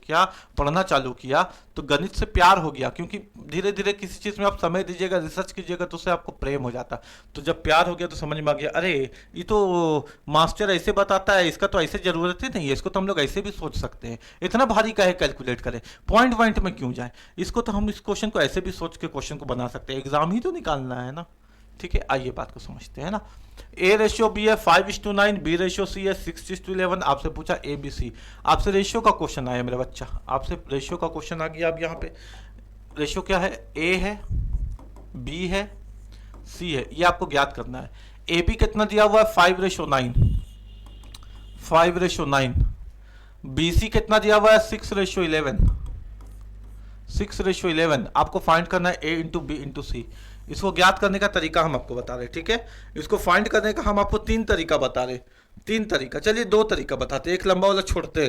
किया तो गणित से प्यार हो गया, क्योंकि धीरे धीरे किसी चीज़ में आप समय दीजिएगा, रिसर्च कीजिएगा तो उससे आपको प्रेम हो जाता। तो जब प्यार हो गया तो समझ में आ गया, अरे ये तो मास्टर ऐसे बताता है, इसका तो ऐसे जरूरत ही नहीं है, इसको तो हम लोग ऐसे भी सोच सकते हैं, इतना भारी का है कैलकुलेट करें, पॉइंट पॉइंट में क्यों जाए, इसको तो हम इस क्वेश्चन को ऐसे भी सोच के क्वेश्चन को बना सकते हैं, एग्जाम ही तो निकालना है ना। ठीक है, आइए बात को समझते हैं ना। ए रेशियो बी है 5:9, बी रेशियो सी है 6:11। आपसे पूछा ए बी सी, आपसे रेशियो का क्वेश्चन आया मेरा बच्चा, आपसे रेशियो का क्वेश्चन आ गया। अब यहाँ पे रेशियो क्या है, ए है, बी है, सी है, ये आपको ज्ञात करना है। ए बी कितना दिया हुआ है 5:9, 5:9। बी सी कितना दिया हुआ है 6:11, 6:11। आपको फाइंड करना है ए इंटू बी इंटू सी। इसको ज्ञात करने का तरीका हम आपको बता रहे हैं, ठीक है। इसको फाइंड करने का हम आपको 3 तरीका बता रहे, 3 तरीका, चलिए 2 तरीका बताते हैं, एक लंबा वाला छोड़ते।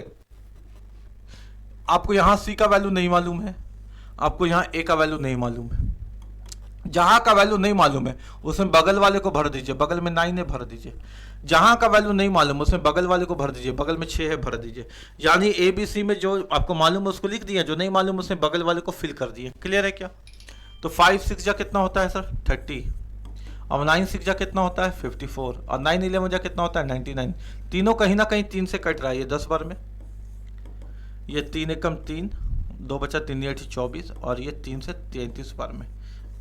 आपको यहां सी का वैल्यू नहीं मालूम है, आपको यहां ए का वैल्यू नहीं मालूम है, जहां का वैल्यू नहीं मालूम है उसमें बगल वाले को भर दीजिए, बगल में 9 है भर दीजिए। जहां का वैल्यू नहीं मालूम उसमें बगल वाले को भर दीजिए, बगल में 6 है भर दीजिए। यानी ए बी सी में जो आपको मालूम है उसको लिख दिया, जो नहीं मालूम उसमें बगल वाले को फिल कर दिए। क्लियर है क्या। तो 5 6 जा कितना होता है सर 30, और 9 6 जा कितना होता है 54, और 9 11 जा कितना होता है 99। तीनों कहीं ना कहीं 3 से कट रहा है, ये 10 बार में, ये 3 एकम 3, 2 बचा 3 8 24, और ये 3 से 33 बार में।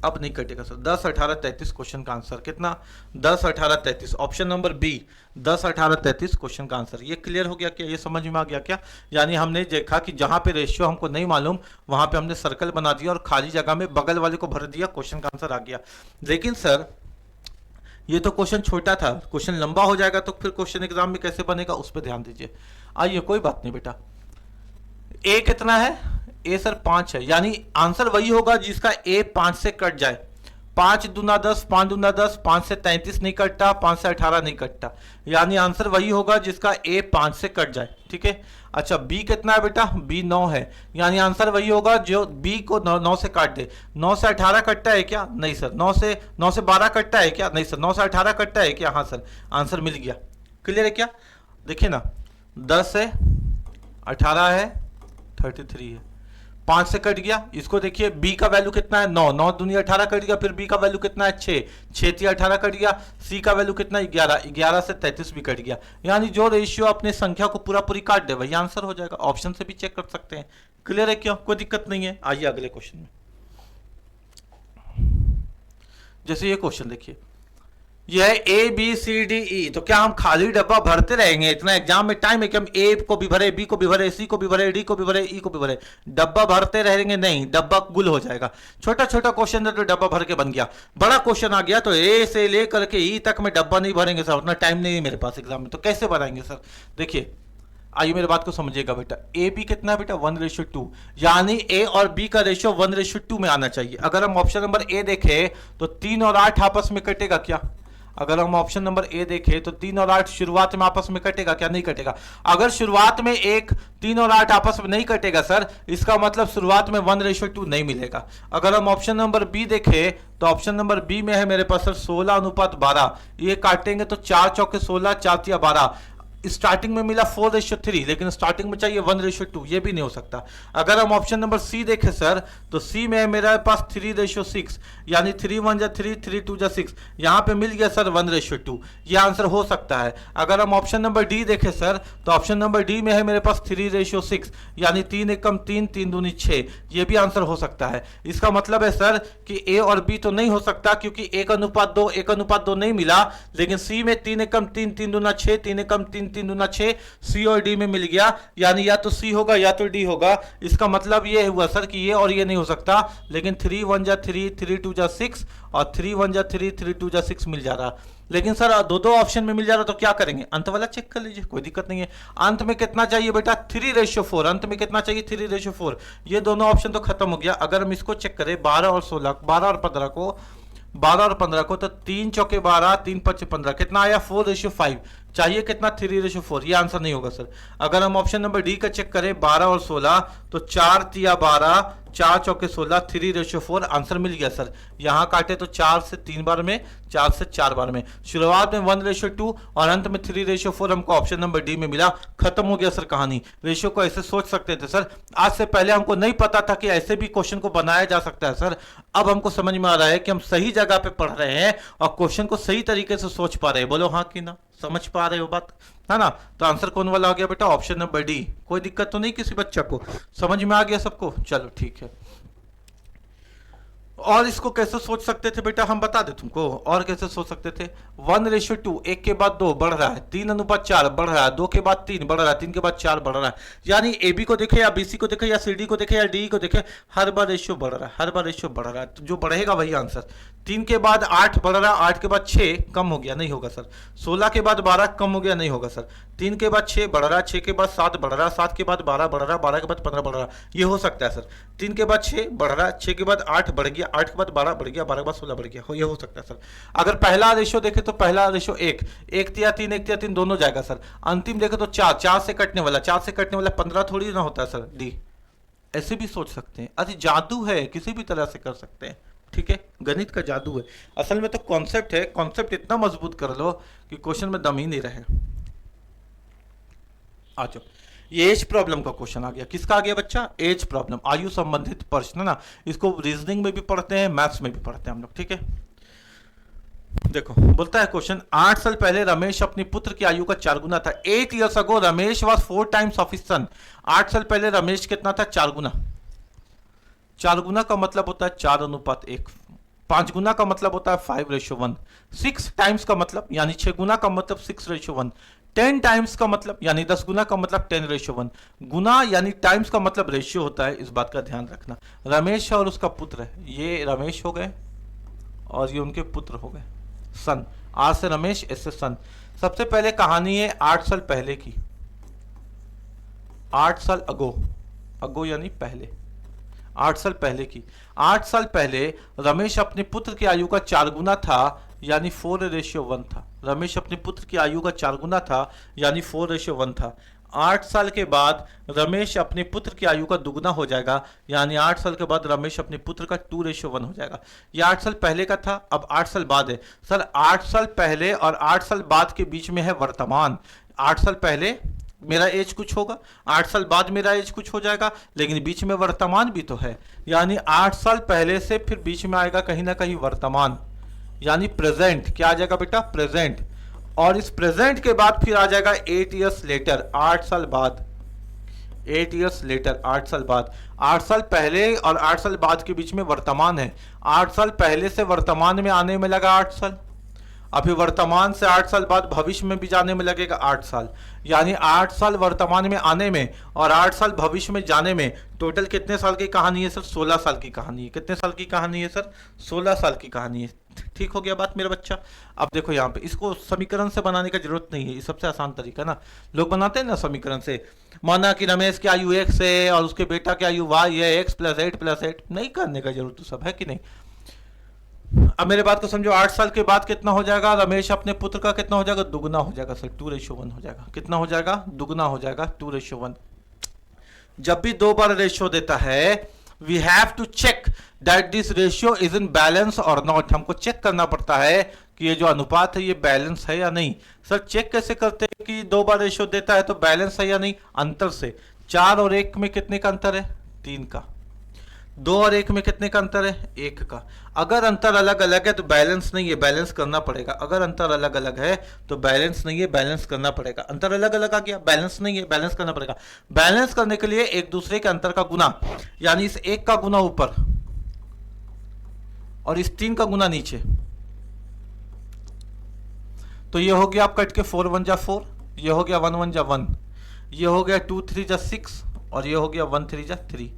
अब नहीं कटेगा सर। 10 18 33 क्वेश्चन का आंसर कितना, 10 18 33, ऑप्शन नंबर बी 10 18 33 क्वेश्चन का आंसर। ये क्लियर हो गया क्या, ये समझ में आ गया क्या। यानी हमने देखा कि जहां पे रेशियो हमको नहीं मालूम वहां पे हमने सर्कल बना दिया और खाली जगह में बगल वाले को भर दिया, क्वेश्चन का आंसर आ गया। लेकिन सर ये तो क्वेश्चन छोटा था, क्वेश्चन लंबा हो जाएगा तो फिर क्वेश्चन एग्जाम में कैसे बनेगा उस पर ध्यान दीजिए। आइए कोई बात नहीं बेटा। ए कितना है, ए सर 5 है, यानी आंसर वही होगा जिसका ए 5 से कट जाए। 5 दूना 10, 5 दूना 10, 5 से 33 नहीं कटता, 5 से 18 नहीं कटता, यानी आंसर वही होगा जिसका ए 5 से कट जाए। ठीक है। अच्छा बी कितना है बेटा, बी 9 है, यानी आंसर वही होगा जो बी को 9 से काट दे। 9 से 18 कटता है क्या, नहीं सर। 9 से 12 कटता है क्या, नहीं सर। 9 से 18 कटता है क्या, हाँ सर। आंसर मिल गया। क्लियर है क्या। देखिए ना 10 है, 18 है, 33 है, 5 से कट गया। इसको देखिए बी का वैल्यू कितना है 9, 9 दूनी 18 कट गया, फिर बी का वैल्यू कितना है 6, 6 थी 18 कट गया। सी का वैल्यू कितना 11, 11 से 33 भी कट गया। यानी जो रेशियो अपने संख्या को पूरा पूरी काट दे वही आंसर हो जाएगा। ऑप्शन से भी चेक कर सकते हैं। क्लियर है क्या, कोई दिक्कत नहीं है। आइए अगले क्वेश्चन में। जैसे ये क्वेश्चन देखिए, यह है A B C D E, तो क्या हम खाली डब्बा भरते रहेंगे, इतना एग्जाम में टाइम है कि हम ए को भी भरे, बी को भी भरे, सी को भी भरे, डी को भी भरे, ई को भी भरे, डब्बा भरते रहेंगे, नहीं, डब्बा गुल हो जाएगा। छोटा छोटा क्वेश्चन है तो डब्बा भर के बन गया, बड़ा क्वेश्चन आ गया तो ए से लेकर के ई तक में डब्बा नहीं भरेंगे सर, उतना टाइम नहीं है मेरे पास एग्जाम में, तो कैसे बनाएंगे सर। देखिए आइए मेरी बात को समझिएगा बेटा। ए बी कितना है बेटा 1:2, यानी ए और बी का रेशियो 1:2 में आना चाहिए। अगर हम ऑप्शन नंबर ए देखें तो 3 और 8 आपस में कटेगा क्या। अगर हम ऑप्शन नंबर ए देखें तो 3 और 8 शुरुआत में आपस में कटेगा क्या, नहीं कटेगा। अगर शुरुआत में 3 और 8 आपस में नहीं कटेगा सर, इसका मतलब शुरुआत में 1:2 नहीं मिलेगा। अगर हम ऑप्शन नंबर बी देखें तो ऑप्शन नंबर बी में है मेरे पास सर 16:12, ये काटेंगे तो 4 चौके 16, 4 तिया 12। स्टार्टिंग में मिला 4:3, लेकिन स्टार्टिंग में चाहिए 1:2, ये भी नहीं हो सकता। अगर हम ऑप्शन नंबर सी देखें सर तो सी में मेरे पास 3:6, यानी 3 1 जा 3, 3 2 जा 6, यहाँ पे मिल गया सर 1:2, ये आंसर हो सकता है। अगर हम ऑप्शन नंबर डी देखें सर तो ऑप्शन नंबर डी में है मेरे पास 3:6, यानी 3 एकम 3, 3 दूनी 6, ये भी आंसर हो सकता है। इसका मतलब है सर कि ए और बी तो नहीं हो सकता, क्योंकि 1:2, 1:2 नहीं मिला, लेकिन सी में 3 एकम 3, 3 दूना 6, 3 एकम 3, तीन दूना 6, सी और डी में मिल गया, यानी या तो सी होगा या तो डी होगा। इसका मतलब ये हुआ सर कि ये और ये नहीं हो सकता, लेकिन 3 1 जा 3, 3 2 जा 6 और 3 1 जा 3, 3 2 जा 6 मिल जा रहा। लेकिन सर दो दो ऑप्शन में मिल जा रहा तो क्या करेंगे, अंत वाला चेक कर लीजिए, कोई दिक्कत नहीं है। अंत में कितना चाहिए बेटा 3:4, अंत में कितना चाहिए 3:4। ये दोनों ऑप्शन तो खत्म हो गया। अगर हम इसको चेक करें 12 और 16, 12 और 15 को, 12 और 15 को, तो 3 चौके 12, 3 5 15, कितना आया 4:5। चाहिए कितना 3:4। ये आंसर नहीं होगा सर। अगर हम ऑप्शन नंबर डी का चेक करें 12 और 16, तो 4 तिया 12, 4 चौके 16, 3:4 आंसर मिल गया सर। यहां काटे तो 4 से 3 बार में, 4 से 4 बार में, शुरुआत में 1:2 और अंत में 3:4 हमको ऑप्शन नंबर डी में मिला। खत्म हो गया सर कहानी। रेशियो को ऐसे सोच सकते थे सर, आज से पहले हमको नहीं पता था कि ऐसे भी क्वेश्चन को बनाया जा सकता है सर। अब हमको समझ में आ रहा है कि हम सही जगह पे पढ़ रहे हैं और क्वेश्चन को सही तरीके से सोच पा रहे हैं। बोलो हाँ कि ना, समझ पा रहे हो बात, है ना। तो आंसर कौन वाला आ गया बेटा, ऑप्शन नंबर डी। कोई दिक्कत तो नहीं किसी बच्चा को, समझ में आ गया सबको, चलो ठीक है। और इसको कैसे सोच सकते थे बेटा, हम बता दे तुमको। और कैसे सोच सकते थे, 1:2, एक के बाद 2 बढ़ रहा है, 3:4 बढ़ रहा है, 2 के बाद 3 बढ़ रहा है, 3 के बाद 4 बढ़ रहा है। यानी ए बी को देखे या बी सी को देखे या सी डी को देखे या डी को देखे, हर बार रेशियो बढ़ रहा है, हर बार रेशियो बढ़ रहा है। तो जो बढ़ेगा वही आंसर। 3 के बाद 8 बढ़ रहा है, 8 के बाद 6 कम हो गया, नहीं होगा सर। 16 के बाद 12 कम हो गया, नहीं होगा सर। 3 के बाद 6 बढ़ रहा है, 6 के बाद 7 बढ़ रहा है, 7 के बाद 12 बढ़ रहा है, 12 के बाद 15 बढ़ रहा है, ये हो सकता है सर। 3 के बाद 6 बढ़ रहा है, 6 के बाद 8 बढ़ गया, 8 के बाद 12 बढ़ गया, 12 के बाद 16 बढ़ गया, ये हो सकता है सर। अगर पहला रेशियो देखे तो पहला रेशियो 1, 1 तिया 3, 1 तिया 3 दोनों जाएगा सर। अंतिम देखे तो 4, 4 से कटने वाला, 4 से कटने वाला 15 थोड़ी ना होता है सर, डी। ऐसे भी सोच सकते हैं, अरे जादू है, किसी भी तरह से कर सकते हैं, ठीक है, गणित का जादू है। असल में तो कॉन्सेप्ट है, कॉन्सेप्ट इतना मजबूत कर लो कि क्वेश्चन में दम ही नहीं रहे। आ जाओ, ये एज प्रॉब्लम का क्वेश्चन आ गया। किसका आ गया बच्चा, एज प्रॉब्लम, आयु संबंधित प्रश्न ना। इसको रीजनिंग में भी पढ़ते हैं, मैथ्स में भी पढ़ते हैं हम लोग, ठीक है। देखो बोलता है क्वेश्चन, 8 साल पहले रमेश अपनी पुत्र की आयु का 4 गुना था। 8 years ago Ramesh was 4 times of his son। 8 साल पहले रमेश कितना था, 4 गुना। 4 गुना का मतलब होता है 4:1। 5 गुना का मतलब होता है 5:1। 6 टाइम्स का मतलब यानी 6 गुना का मतलब 6:1। 10 टाइम्स का मतलब यानी 10 गुना का मतलब 10:1। गुना यानी टाइम्स का मतलब रेशियो होता है, इस बात का ध्यान रखना। रमेश और उसका पुत्र है, ये रमेश हो गए और ये उनके पुत्र हो गए, सन। आर से रमेश, एस से सन। सबसे पहले कहानी है 8 साल पहले की, 8 साल अगो, अगो यानी पहले, 8 साल पहले की। 8 साल पहले रमेश अपने पुत्र की आयु का 4 गुना था, यानी 4:1 था। रमेश अपने पुत्र की आयु का 4 गुना था, यानी 4:1 था। 8 साल के बाद रमेश अपने पुत्र की आयु का दुगुना हो जाएगा, यानी 8 साल के बाद रमेश अपने पुत्र का 2:1 हो जाएगा। ये 8 साल पहले का था, अब 8 साल बाद है सर। 8 साल पहले और 8 साल बाद के बीच में है वर्तमान। 8 साल पहले मेरा एज कुछ होगा, 8 साल बाद मेरा एज कुछ हो जाएगा, लेकिन बीच में वर्तमान भी तो है। यानी 8 साल पहले से फिर बीच में आएगा कहीं ना कहीं वर्तमान, यानी प्रेजेंट। क्या आ जाएगा बेटा, प्रेजेंट। और इस प्रेजेंट के बाद फिर आ जाएगा 8 years लेटर, 8 साल बाद। 8 years लेटर, 8 साल बाद। 8 साल पहले और 8 साल बाद के बीच में वर्तमान है। 8 साल पहले से वर्तमान में आने में लगा 8 साल, अभी वर्तमान से 8 साल बाद भविष्य में भी जाने में लगेगा 8 साल। यानी 8 साल वर्तमान में आने में और 8 साल भविष्य में जाने में टोटल कितने साल की कहानी है सर, 16 साल की कहानी है। कितने साल की कहानी है सर, 16 साल की कहानी है। ठीक हो गया बात मेरा बच्चा। अब देखो यहाँ पे इसको समीकरण से बनाने की जरूरत नहीं है, ये सबसे आसान तरीका ना, लोग बनाते हैं ना समीकरण से। माना कि रमेश की आयु x है और उसके बेटा की आयु y है, x + 8 + 8, नहीं करने का जरूरत तो सब है कि नहीं। अब मेरे बात को समझो, 8 साल के बाद कितना हो जाएगा, रमेश अपने पुत्र का कितना हो जाएगा, दुगुना हो जाएगा सर, 2:1 हो जाएगा। कितना हो जाएगा, दुगुना हो जाएगा, 2:1। जब भी 2 बार रेशियो देता है, we have to check that this ratio is in balance और नॉट। हमको चेक करना पड़ता है कि ये जो अनुपात है ये बैलेंस है या नहीं। सर चेक कैसे करते हैं कि 2 बार रेशियो देता है तो बैलेंस है या नहीं, अंतर से। 4 और 1 में कितने का अंतर है, 3 का। 2 और 1 में कितने का अंतर है, 1 का। अगर अंतर अलग अलग है तो बैलेंस नहीं है, बैलेंस करना पड़ेगा। अगर अंतर अलग अलग है तो बैलेंस नहीं है, बैलेंस करना पड़ेगा। अंतर अलग अलग आ गया, बैलेंस नहीं है, बैलेंस करना पड़ेगा। बैलेंस करने के लिए एक दूसरे के अंतर का गुना, यानी इस 1 का गुना ऊपर और इस 3 का गुना नीचे, तो ये हो गया आप कट के 4 × 1 = 4, ये हो गया 1 1 जा 1, ये हो गया 2 3 जा 6, और ये हो गया 1 3 जा 3।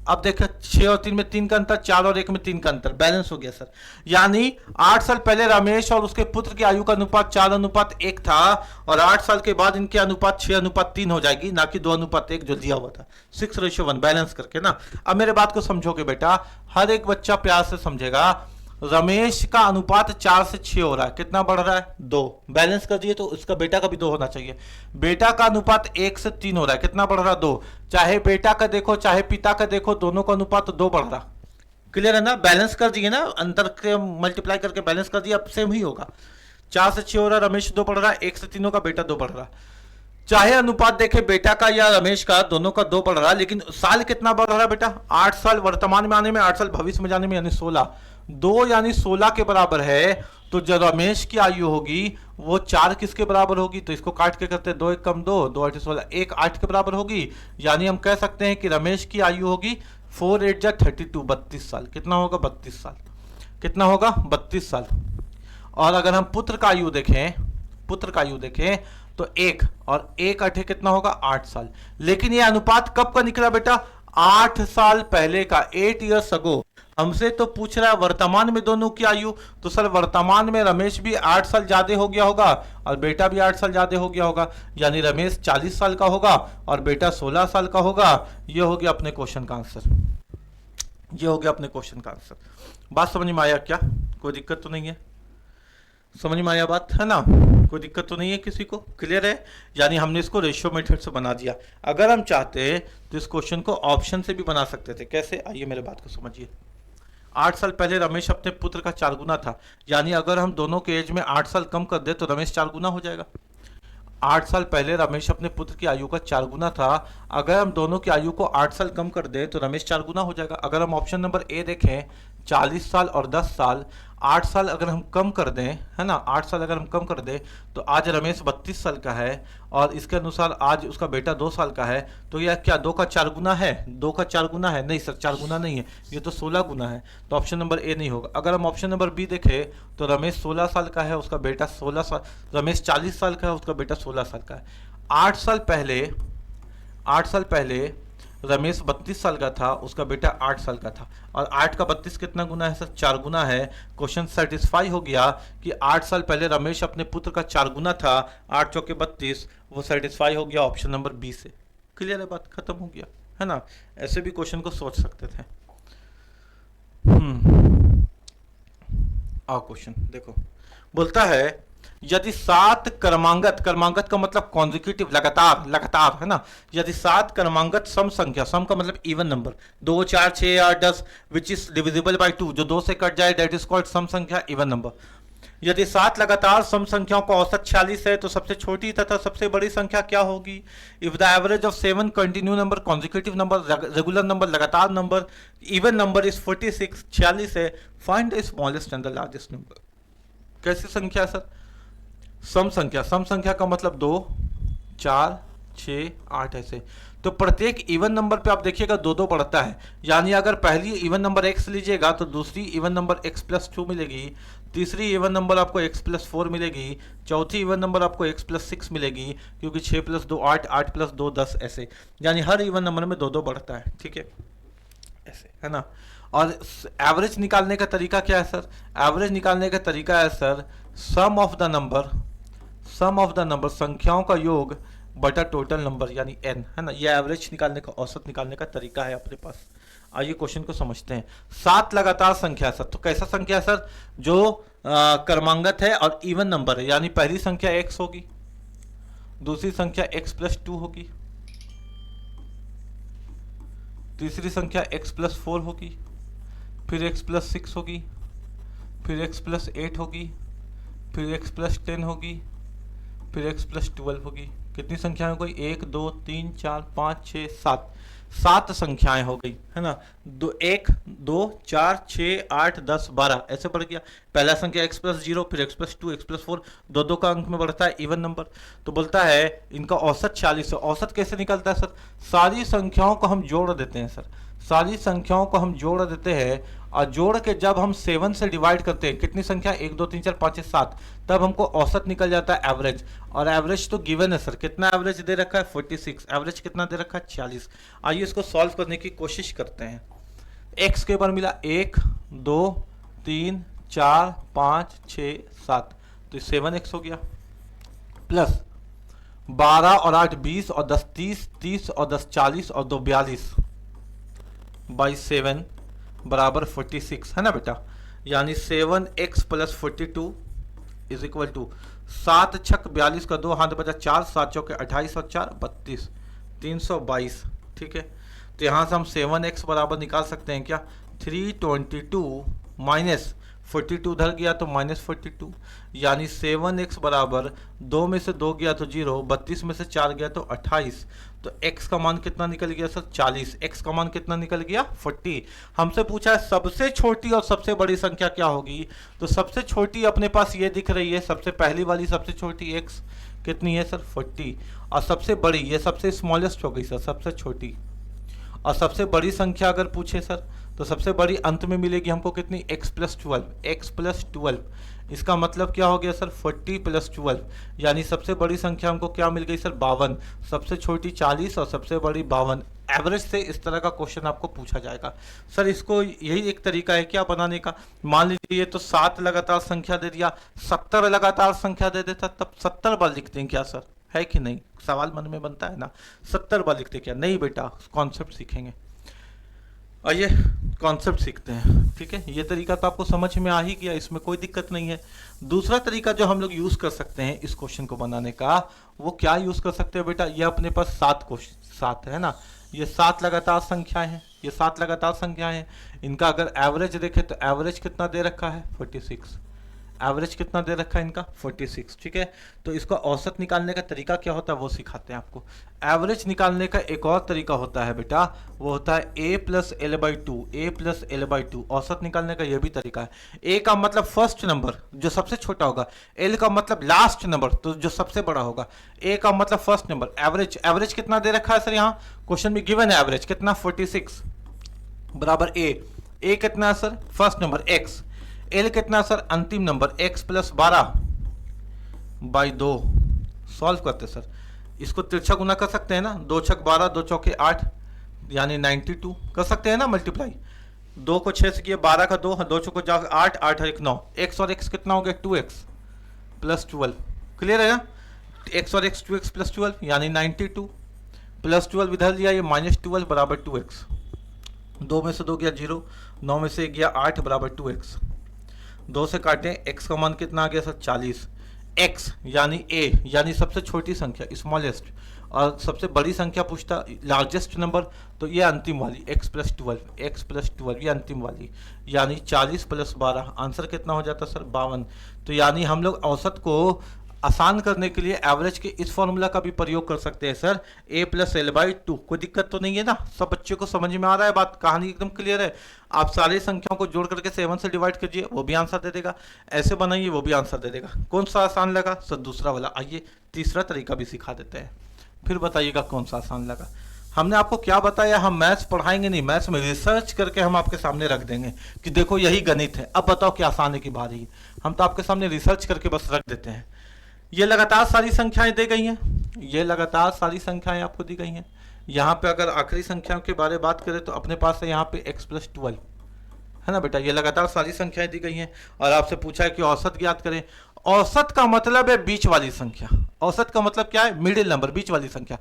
अब देखो 6 और 3 में 3 का अंतर, 4 और 1 में 3 का अंतर, बैलेंस हो गया सर। यानी 8 साल पहले रमेश और उसके पुत्र की आयु का अनुपात 4:1 था, और 8 साल के बाद इनके अनुपात 6:3 हो जाएगी, ना कि 2:1 जो दिया हुआ था, 6:1 बैलेंस करके ना। अब मेरे बात को समझोगे बेटा, हर एक बच्चा प्यार से समझेगा। रमेश का अनुपात 4 से 6 हो रहा है, कितना बढ़ रहा है 2, बैलेंस कर दिए तो उसका बेटा का भी 2 होना चाहिए। बेटा का अनुपात 1 से 3 हो रहा है, कितना बढ़ रहा है 2, चाहे बेटा का देखो चाहे पिता का देखो, दोनों का अनुपात 2 बढ़ रहा। क्लियर है ना, बैलेंस कर दिए ना, अंतर के मल्टीप्लाई करके बैलेंस कर दिया, अब सेम ही होगा। 4 से 6 हो रहा है, रमेश 2 बढ़ रहा है, 1 से 3 का बेटा 2 बढ़ रहा। चाहे अनुपात देखे बेटा का या रमेश का, दोनों का 2 बढ़ रहा, लेकिन साल कितना बढ़ रहा है बेटा, 8 साल वर्तमान में आने में, 8 साल भविष्य में जाने में, यानी 16, 2 यानी 16 के बराबर है। तो जो रमेश की आयु होगी वो 4 किसके बराबर होगी, तो इसको काट के करते हैं, 2 1 कम 2, 2 8 16, 1 8 के बराबर होगी। यानी हम कह सकते हैं कि रमेश की आयु होगी 4 8 जा 32, 32 साल। कितना होगा 32 साल, कितना होगा 32 साल। और अगर हम पुत्र का आयु देखें, पुत्र का आयु देखें तो 1 और 1 8 कितना होगा 8 साल। लेकिन ये अनुपात कब का निकला बेटा, 8 साल पहले का, 8 ईयर्स अगो। हमसे तो पूछ रहा है वर्तमान में दोनों की आयु, तो सर वर्तमान में रमेश भी 8 साल ज्यादा हो गया होगा और बेटा भी 8 साल ज्यादा हो गया होगा, यानी रमेश 40 साल का होगा और बेटा 16 साल का होगा। ये हो गया अपने क्वेश्चन का आंसर, ये हो गया अपने क्वेश्चन का आंसर। बात समझ में आया क्या, कोई दिक्कत तो नहीं है, समझ में आया बात है ना, कोई दिक्कत तो नहीं है किसी को, क्लियर है। यानी हमने इसको रेशियो मेथड से बना दिया। अगर हम चाहते तो इस क्वेश्चन को ऑप्शन से भी बना सकते थे, कैसे, आइए मेरे बात को समझिए। 8 साल पहले रमेश अपने पुत्र का 4 गुना था, यानी अगर हम दोनों के एज में 8 साल कम कर दे तो रमेश 4 गुना हो जाएगा। 8 साल पहले रमेश अपने पुत्र की आयु का 4 गुना था, अगर हम दोनों की आयु को 8 साल कम कर दें तो रमेश 4 गुना हो जाएगा। अगर हम ऑप्शन नंबर ए देखें, 40 साल और 10 साल, 8 साल अगर हम कम कर दें, है ना, 8 साल अगर हम कम कर दें तो आज रमेश 32 साल का है और इसके अनुसार आज उसका बेटा 2 साल का है। तो यह क्या 2 का 4 गुना है, 2 का 4 गुना है, नहीं सर 4 गुना नहीं है, ये तो 16 गुना है, तो ऑप्शन नंबर ए नहीं होगा। अगर हम ऑप्शन नंबर बी देखें तो रमेश 16 साल का है, उसका बेटा 16 साल, रमेश 40 साल का है, उसका बेटा 16 साल का है। 8 साल पहले, 8 साल पहले रमेश 32 साल का था, उसका बेटा 8 साल का था, और 8 का 32 कितना गुना है सर, 4 गुना है। क्वेश्चन सेटिस्फाई हो गया कि 8 साल पहले रमेश अपने पुत्र का 4 गुना था, 8 चौके 32, वो सेटिस्फाई हो गया ऑप्शन नंबर बी से। क्लियर है, बात खत्म हो गया है ना। ऐसे भी क्वेश्चन को सोच सकते थे। आओ क्वेश्चन देखो, बोलता है यदि 7 क्रमांगत, क्रमांगत का मतलब कॉन्जिक्यूटिव, लगातार, लगातार है ना, यदि 7 क्रमांगत सम संख्या, सम का मतलब even number, 2 4 6 8 10 which is divisible by 2, जो 2 से कट जाए दैट इज कॉल्ड सम संख्या, इवन नंबर। यदि 7 लगातार सम संख्याओं का औसत 46 है तो सबसे छोटी तथा सबसे बड़ी संख्या क्या होगी। If the average of 7 continue number, consecutive number, regular number, लगातार नंबर, इवन नंबर इज 46, 46 है, find the smallest and the largest number. कैसी संख्या सर, सम संख्या, सम संख्या का मतलब 2 4 6 8 ऐसे। तो प्रत्येक इवन नंबर पे आप देखिएगा 2 2 बढ़ता है, यानी अगर पहली इवन नंबर x लीजिएगा तो दूसरी इवन नंबर x+2 मिलेगी, तीसरी इवन नंबर आपको x+4 मिलेगी, चौथी इवन नंबर आपको x+6 मिलेगी, क्योंकि 6 + 2 8, 8 + 2 10 ऐसे, यानी हर इवन नंबर में 2 2 बढ़ता है, ठीक है, ऐसे है ना। और एवरेज निकालने का तरीका क्या है सर, एवरेज निकालने का तरीका है sir sum of the number, sum of the number, संख्याओं का योग बटा टोटल नंबर यानी n, है ना। ये एवरेज निकालने का, औसत निकालने का तरीका है अपने पास। आइए क्वेश्चन को समझते हैं। 7 लगातार संख्या है सर, तो कैसा संख्या है सर, जो क्रमांगत है और इवन नंबर है, यानी पहली संख्या x होगी, दूसरी संख्या x+2 होगी, तीसरी संख्या x+4 होगी, फिर x+6 होगी, फिर x+8 होगी, फिर x+10 होगी, फिर x+12 होगी। कितनी संख्याएं हो गई, 1 2 3 4 5 6 7, 7 संख्याएं हो गई, है ना। 1 2 4 6 8 10 12 ऐसे बढ़ गया। पहला संख्या x+0, फिर x+2, x+4, 2 2 का अंक में बढ़ता है इवन नंबर। तो बोलता है इनका औसत 46 है। औसत कैसे निकलता है सर, सारी संख्याओं को हम जोड़ देते हैं सर, सारी संख्याओं को हम जोड़ देते हैं और जोड़ के जब हम 7 से डिवाइड करते हैं, कितनी संख्या, 1 2 3 4 5 6 7, तब हमको औसत निकल जाता है एवरेज। और एवरेज तो गिवन है सर, कितना एवरेज दे रखा है 46, एवरेज कितना दे रखा है 46। आइए इसको सॉल्व करने की कोशिश करते हैं। एक्स के बार मिला 1 2 3 4 5 6 7, तो 7x हो गया, प्लस 12 और 8 20 और 10 30, 30 और 10 40 और 2 42 बाई 7 बराबर 46 है ना बेटा। यानी 7x plus 42 is equal to 7 छक 42 का 2 हाथ बचा 4, 7 चौके 28 और 4 32, 322। ठीक है, तो यहाँ से हम 7x बराबर निकाल सकते हैं क्या, 322 माइनस 42 उधर गया तो -42, यानी 7x बराबर 2 में से 2 गया तो 0, 32 में से 4 गया तो 28। तो x का मान कितना निकल गया सर 40, x का मान कितना निकल गया 40। हमसे पूछा है सबसे छोटी और सबसे बड़ी संख्या क्या होगी, तो सबसे छोटी अपने पास ये दिख रही है, सबसे पहली वाली सबसे छोटी x कितनी है सर 40, और सबसे बड़ी ये सबसे स्मॉलेस्ट हो गई सर, सबसे छोटी। और सबसे बड़ी संख्या अगर पूछे सर, तो सबसे बड़ी अंत में मिलेगी हमको कितनी, x प्लस 12, x प्लस 12। इसका मतलब क्या हो गया सर 40 प्लस 12, यानी सबसे बड़ी संख्या हमको क्या मिल गई सर 52, सबसे छोटी 40 और सबसे बड़ी 52। एवरेज से इस तरह का क्वेश्चन आपको पूछा जाएगा सर। इसको यही एक तरीका है क्या बनाने का, मान लीजिए तो 7 लगातार संख्या दे दिया, 70 लगातार संख्या दे देता, तब 70 बार लिखते हैं क्या सर, है कि नहीं, सवाल मन में बनता है ना, 70 बार लिखते क्या, नहीं बेटा कॉन्सेप्ट सीखेंगे। आइए कॉन्सेप्ट सीखते हैं। ठीक है, ये तरीका तो आपको समझ में आ ही गया, इसमें कोई दिक्कत नहीं है। दूसरा तरीका जो हम लोग यूज कर सकते हैं इस क्वेश्चन को बनाने का, वो क्या यूज कर सकते हैं बेटा, ये अपने पास 7 क्वेश्चन 7 है ना, ये 7 लगातार संख्याएं हैं, ये 7 लगातार संख्याएं हैं। इनका अगर एवरेज देखें तो एवरेज कितना दे रखा है 46, एवरेज कितना दे रखा है इनका 46। ठीक है, तो इसका औसत निकालने का तरीका क्या होता है वो सिखाते हैं आपको। एवरेज निकालने का एक और तरीका होता है बेटा, वो होता है a plus L by two, A plus L by two. औसत निकालने का यह भी तरीका है। a का मतलब फर्स्ट नंबर जो सबसे छोटा होगा, l का मतलब लास्ट नंबर तो जो सबसे बड़ा होगा, a का मतलब फर्स्ट नंबर। एवरेज, एवरेज कितना दे रखा है सर, यहाँ क्वेश्चन में गिवन है एवरेज कितना 46 बराबर a कितना है sir first number x, L कितना सर अंतिम number x plus 12 by 2। Solve करते सर, इसको तिरछा गुना कर सकते हैं ना, 2 छक 12 2 चौके 8 यानी 92 कर सकते हैं ना मल्टीप्लाई, 2 को 6 से किया 12 का 2, 2 चौको 8 8 और 1 9, x और x कितना हो गया 2x प्लस 12। क्लियर है ना, x और x 2x प्लस 12 यानी 92 प्लस 12 इधर लिया, ये -12 बराबर 2x, 2 में से 2 गया 0, 9 में से गया 8 बराबर 2x, 2 से काटें x का मान कितना आ गया सर 40। x यानी a यानी सबसे छोटी संख्या स्मॉलेस्ट, और सबसे बड़ी संख्या पूछता लार्जेस्ट नंबर, तो ये अंतिम वाली x प्लस 12 ये अंतिम वाली, यानी 40 प्लस 12 आंसर कितना हो जाता सर 52। तो यानी हम लोग औसत को आसान करने के लिए एवरेज के इस फॉर्मूला का भी प्रयोग कर सकते हैं sir, a plus L by two. कोई दिक्कत तो नहीं है ना, सब बच्चे को समझ में आ रहा है बात, कहानी एकदम क्लियर है। आप सारी संख्याओं को जोड़ करके 7 से डिवाइड कीजिए, वो भी आंसर दे देगा, ऐसे बनाइए वो भी आंसर दे देगा। कौन सा आसान लगा सर, दूसरा वाला। आइए तीसरा तरीका भी सिखा देते हैं, फिर बताइएगा कौन सा आसान लगा। हमने आपको क्या बताया, हम मैथ्स पढ़ाएंगे नहीं, मैथ्स में रिसर्च करके हम आपके सामने रख देंगे कि देखो यही गणित है, अब बताओ क्या आसान है कि भारी है। हम तो आपके सामने रिसर्च करके बस रख देते हैं। ये लगातार सारी संख्याएं दी गई हैं, ये लगातार सारी संख्याएं आपको दी गई हैं। यहाँ पे अगर आखिरी संख्याओं के बारे में बात करें तो अपने पास है यहाँ पे x प्लस 12 है ना बेटा, ये लगातार सारी संख्याएं दी गई हैं। और आपसे पूछा है कि औसत ज्ञात करें। औसत का मतलब है बीच वाली संख्या, औसत का मतलब क्या है, मिडिल नंबर, बीच वाली संख्या।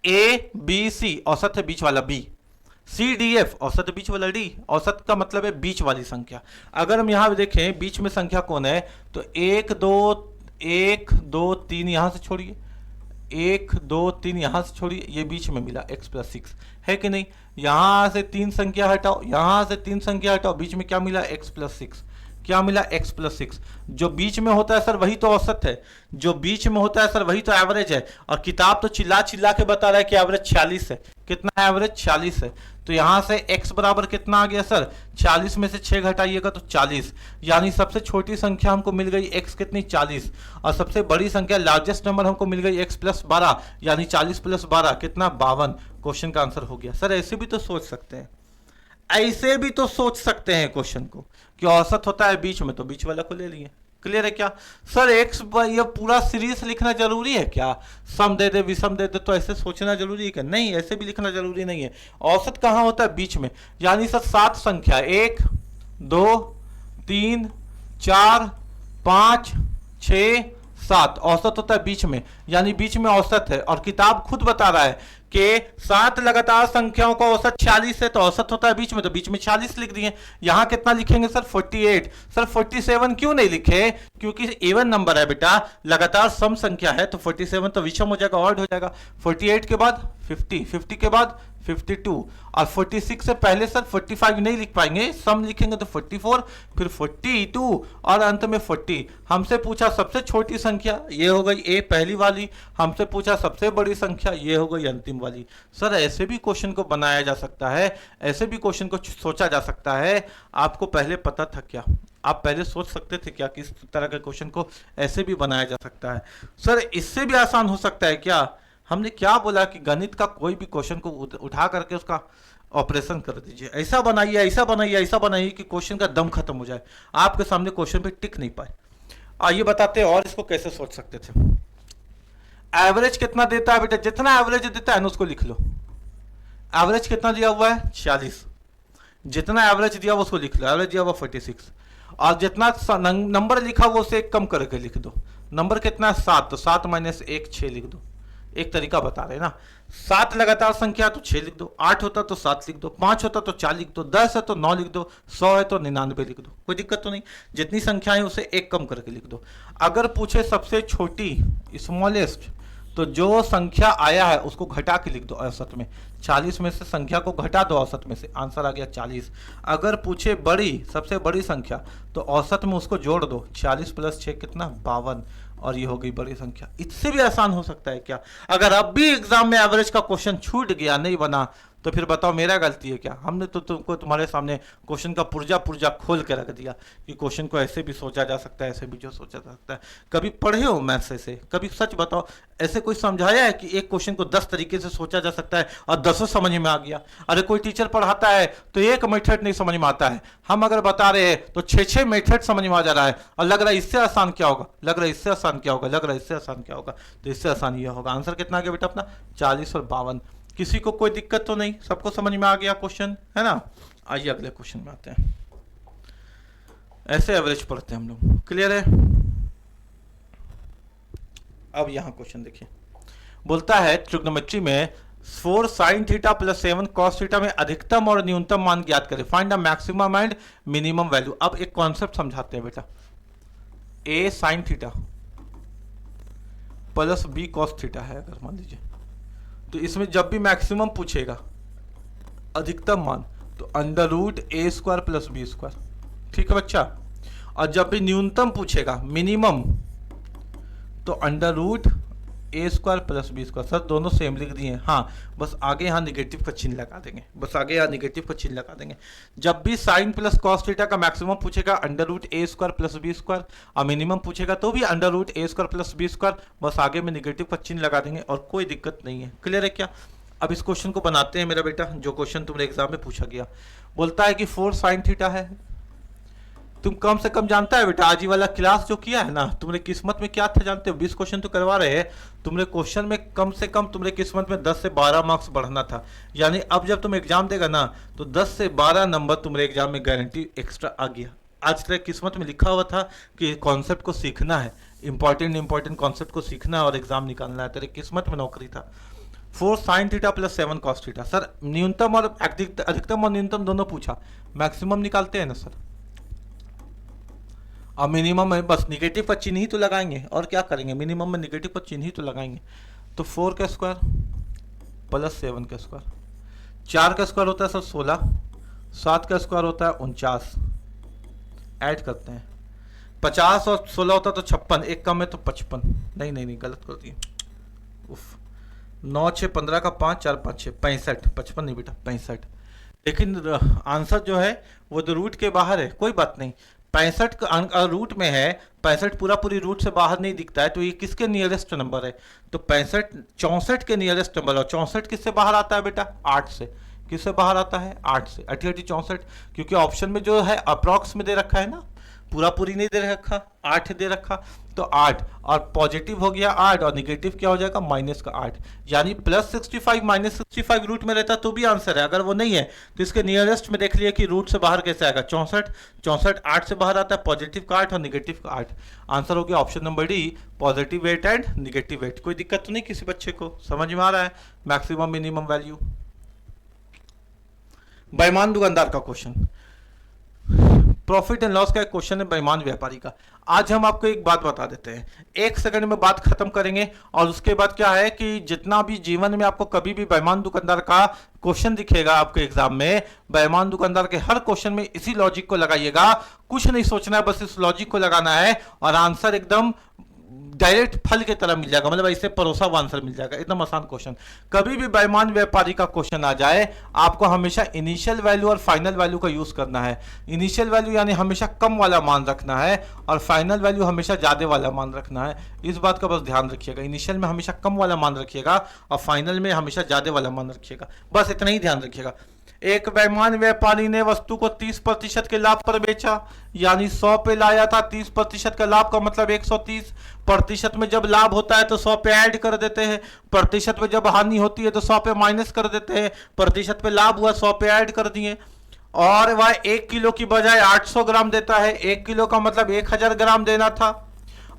a b c औसत है बीच वाला b, c d f औसत है बीच वाला d, औसत का मतलब है बीच वाली संख्या। अगर हम यहाँ देखें बीच में संख्या कौन है, तो 1 2 3 यहाँ से छोड़िए, 1 2 3 यहाँ से छोड़िए, ये बीच में मिला x प्लस 6 है कि नहीं। यहाँ से 3 संख्या हटाओ, यहाँ से 3 संख्या हटाओ, बीच में क्या मिला x प्लस 6, क्या मिला x प्लस 6। जो बीच में होता है सर वही तो औसत है, जो बीच में होता है सर वही तो एवरेज है। और किताब तो चिल्ला चिल्ला के बता रहा है कि एवरेज 46 है, कितना है एवरेज 46 है। तो यहाँ से x बराबर कितना आ गया सर, 40 में से 6 घटाइएगा तो 40, यानी सबसे छोटी संख्या हमको मिल गई x कितनी 40, और सबसे बड़ी संख्या लार्जेस्ट नंबर हमको मिल गई x प्लस 12 यानी 40 प्लस 12 कितना 52। क्वेश्चन का आंसर हो गया सर। ऐसे भी तो सोच सकते हैं, ऐसे भी तो सोच सकते हैं क्वेश्चन को कि औसत होता है बीच में, तो बीच वाला को ले लिए। क्लियर है क्या सर? एक्स ये पूरा सीरीज लिखना जरूरी है क्या? सम दे दे विषम दे दे तो ऐसे सोचना जरूरी है क्या? नहीं, ऐसे भी लिखना जरूरी नहीं है। औसत कहाँ होता है? बीच में। यानी सर 7 संख्या 1 2 3 4 5 6 7 औसत होता है बीच में, यानी बीच में औसत है। और किताब खुद बता रहा है कि 7 लगातार संख्याओं का औसत 46 है, तो औसत होता है बीच में, तो बीच में 46 लिख दिए। यहां कितना लिखेंगे सर? 48। सर 47 क्यों नहीं लिखे? क्योंकि इवन नंबर है बेटा, लगातार सम संख्या है, तो 47 तो विषम हो जाएगा, ऑड हो जाएगा। 48 के बाद 50, 50 के बाद 52, और 46 से पहले सर 45 नहीं लिख पाएंगे, सम लिखेंगे तो 44, फिर 42 और अंत में 40। हमसे पूछा सबसे छोटी संख्या, ये हो गई ए पहली वाली। हमसे पूछा सबसे बड़ी संख्या, ये हो गई अंतिम वाली। सर ऐसे भी क्वेश्चन को बनाया जा सकता है, ऐसे भी क्वेश्चन को सोचा जा सकता है। आपको पहले पता था क्या? आप पहले सोच सकते थे क्या कि इस तरह के क्वेश्चन को ऐसे भी बनाया जा सकता है? सर इससे भी आसान हो सकता है क्या? हमने क्या बोला कि गणित का कोई भी क्वेश्चन को उठा करके उसका ऑपरेशन कर दीजिए, ऐसा बनाइए ऐसा बनाइए ऐसा बनाइए कि क्वेश्चन का दम खत्म हो जाए, आपके सामने क्वेश्चन पे टिक नहीं पाए। आइए बताते हैं और इसको कैसे सोच सकते थे। एवरेज कितना देता है बेटा? जितना एवरेज देता है ना उसको लिख लो। एवरेज कितना दिया हुआ है? 46। जितना एवरेज दिया हुआ उसको लिख लो, एवरेज दिया हुआ 46, और जितना नंबर लिखा हुआ उसे एक कम करके लिख दो। नंबर कितना है? 7, तो 7 माइनस 1 6 लिख दो। एक तरीका बता रहे हैं ना। 7 लगातार संख्या तो 6 लिख दो, 8 होता तो 7 लिख दो, 5 होता तो 4 लिख दो, 10 है तो 9 लिख दो, 100 है तो 99 लिख दो, कोई दिक्कत तो नहीं। जितनी संख्या है उसे एक कम करके लिख दो। अगर पूछे सबसे छोटी स्मॉलेस्ट, तो जो संख्या आया है उसको घटा के लिख दो औसत में। 40 में से संख्या को घटा दो औसत में से, आंसर आ गया 40। अगर पूछे बड़ी, सबसे बड़ी संख्या, तो औसत में उसको जोड़ दो। 40 प्लस 6 कितना? 52, और ये हो गई बड़ी संख्या। इससे भी आसान हो सकता है क्या? अगर अब भी एग्जाम में एवरेज का क्वेश्चन छूट गया, नहीं बना, तो फिर बताओ मेरा गलती है क्या? हमने तो तुमको तुम्हारे सामने क्वेश्चन का पुर्जा पुर्जा खोल के रख दिया कि क्वेश्चन को ऐसे भी सोचा जा सकता है, ऐसे भी जो सोचा जा सकता है। कभी पढ़े हो मैथ्स ऐसे? कभी सच बताओ, ऐसे कोई समझाया है कि एक क्वेश्चन को 10 तरीके से सोचा जा सकता है और 10 समझ में आ गया? अरे कोई टीचर पढ़ाता है तो एक मेथड नहीं समझ में आता है, हम अगर बता रहे हैं तो 6 मेथड समझ में आ जा रहा है, और लग रहा है इससे आसान क्या होगा, लग रहा है इससे आसान क्या होगा, लग रहा है इससे आसान क्या होगा, तो इससे आसान ये होगा। आंसर कितना आ गया बेटा अपना? 40 और 52। किसी को कोई दिक्कत तो नहीं? सबको समझ में आ गया क्वेश्चन, है ना? आइए अगले क्वेश्चन में आते हैं। ऐसे एवरेज पढ़ते हैं हम लोग, क्लियर है? अब यहां क्वेश्चन देखिए, बोलता है ट्रिग्नोमेट्री में 4 sine theta plus 7 cos theta में अधिकतम और न्यूनतम मान ज्ञात करें, find the maximum and minimum value. अब एक कॉन्सेप्ट समझाते हैं बेटा। A sine theta plus B cos theta है, अगर मान लीजिए, तो इसमें जब भी मैक्सिमम पूछेगा अधिकतम मान, तो under root A square plus B square, ठीक है बच्चा? और जब भी न्यूनतम पूछेगा मिनिमम, तो under root A square plus B square. Sir दोनों सेम लिख दिए हैं, हाँ, बस आगे यहाँ निगेटिव का चिन्ह लगा देंगे, बस आगे यहाँ निगेटिव का चिन्ह लगा देंगे। जब भी साइन प्लस कॉस थीटा का मैक्सिमम पूछेगा under root A square plus B square, और मिनिमम पूछेगा तो भी under root A square plus B square, बस आगे में निगेटिव का चिन्ह लगा देंगे और कोई दिक्कत नहीं है। क्लियर है क्या? अब इस क्वेश्चन को बनाते हैं मेरा बेटा, जो क्वेश्चन तुम्हारे एग्जाम में पूछा गया। बोलता है कि 4 साइन थीटा है। तुम कम से कम जानता है बेटा, आज ही वाला क्लास जो किया है ना, तुम्हारे किस्मत में क्या था जानते हो? 20 क्वेश्चन तो करवा रहे हैं, तुम्हारे क्वेश्चन में कम से कम तुम्हारे किस्मत में 10 से 12 मार्क्स बढ़ना था। यानी अब जब तुम एग्जाम देगा ना, तो 10 से 12 नंबर तुम्हारे एग्जाम में गारंटी एक्स्ट्रा आ गया। आज तेरे किस्मत में लिखा हुआ था कि कॉन्सेप्ट को सीखना है, इंपॉर्टेंट कॉन्सेप्ट को सीखना है और एग्जाम निकालना है, तेरे किस्मत में नौकरी था। 4 sine theta plus 7 cos theta. Sir न्यूनतम और अधिकतम और न्यूनतम दोनों पूछा, मैक्सिमम निकालते हैं ना सर, और मिनिमम में बस निगेटिव का चिन्ह ही तो लगाएंगे, और क्या करेंगे? मिनिमम में निगेटिव का चिन्ह ही तो लगाएंगे। तो 4 का स्क्वायर प्लस 7 का स्क्वायर, 4 का स्क्वायर होता है सर 16, 7 का स्क्वायर होता है 49, ऐड करते हैं, 50 और 16 होता तो 56, एक कम है तो 55, नहीं नहीं नहीं गलत कर दिए, उफ, 9 6 15 का 5 4 5 6 65, 55 नहीं बेटा 65। लेकिन आंसर जो है वो तो रूट के बाहर है, कोई बात नहीं, 65 रूट में है, 65 पूरा पूरी रूट से बाहर नहीं दिखता है, तो ये किसके नियरेस्ट नंबर है? तो 65 64 के नियरेस्ट नंबर, और 64 किससे बाहर आता है बेटा? 8 से, किससे बाहर आता है? 8 से। 88 64, क्योंकि ऑप्शन में जो है अप्रॉक्स में दे रखा है ना, पूरा पूरी नहीं दे रखा, 8 दे रखा, तो 8 और पॉजिटिव हो गया 8 और निगेटिव क्या हो जाएगा? माइनस का 8, यानी +65 -65 रूट में रहता तो भी आंसर है। अगर वो नहीं है तो इसके नियरेस्ट में देख लिया कि रूट से बाहर कैसे आएगा? 64 64 8 से बाहर आता है, पॉजिटिव का 8 और निगेटिव का 8। आंसर हो गया option number D, positive 8 and negative 8। कोई दिक्कत तो नहीं किसी बच्चे को? समझ में आ रहा है? Maximum minimum value. बेईमान दुकानदार का क्वेश्चन, प्रॉफिट एंड लॉस का एक क्वेश्चन है बेईमान व्यापारी का। आज हम आपको एक बात बता देते हैं, 1 सेकंड में बात खत्म करेंगे और उसके बाद क्या है कि जितना भी जीवन में आपको कभी भी बेईमान दुकानदार का क्वेश्चन दिखेगा आपके एग्जाम में, बेईमान दुकानदार के हर क्वेश्चन में इसी लॉजिक को लगाइएगा। कुछ नहीं सोचना है, बस इस लॉजिक को लगाना है और आंसर एकदम डायरेक्ट फल की तरह मिल जाएगा, मतलब ऐसे परोसा हुआ आंसर मिल जाएगा। एकदम आसान क्वेश्चन। कभी भी बेईमान व्यापारी का क्वेश्चन आ जाए, आपको हमेशा इनिशियल वैल्यू और फाइनल वैल्यू का यूज करना है। इनिशियल वैल्यू यानी हमेशा कम वाला मान रखना है और फाइनल वैल्यू हमेशा ज्यादा वाला मान रखना है। इस बात का बस ध्यान रखिएगा, इनिशियल में हमेशा कम वाला मान रखिएगा और फाइनल में हमेशा ज्यादा वाला मान रखिएगा, बस इतना ही ध्यान रखिएगा। एक बेईमान व्यापारी ने वस्तु को 30% के लाभ पर बेचा, यानी 100 पे लाया था, 30% का लाभ का मतलब 130%। में जब लाभ होता है तो 100 पे ऐड कर देते हैं, प्रतिशत में जब हानि होती है तो 100 पे माइनस कर देते हैं। प्रतिशत पे लाभ हुआ, 100 पे ऐड कर दिए, और वह 1 किलो की बजाय 800 ग्राम देता है। 1 किलो का मतलब 1000 ग्राम देना था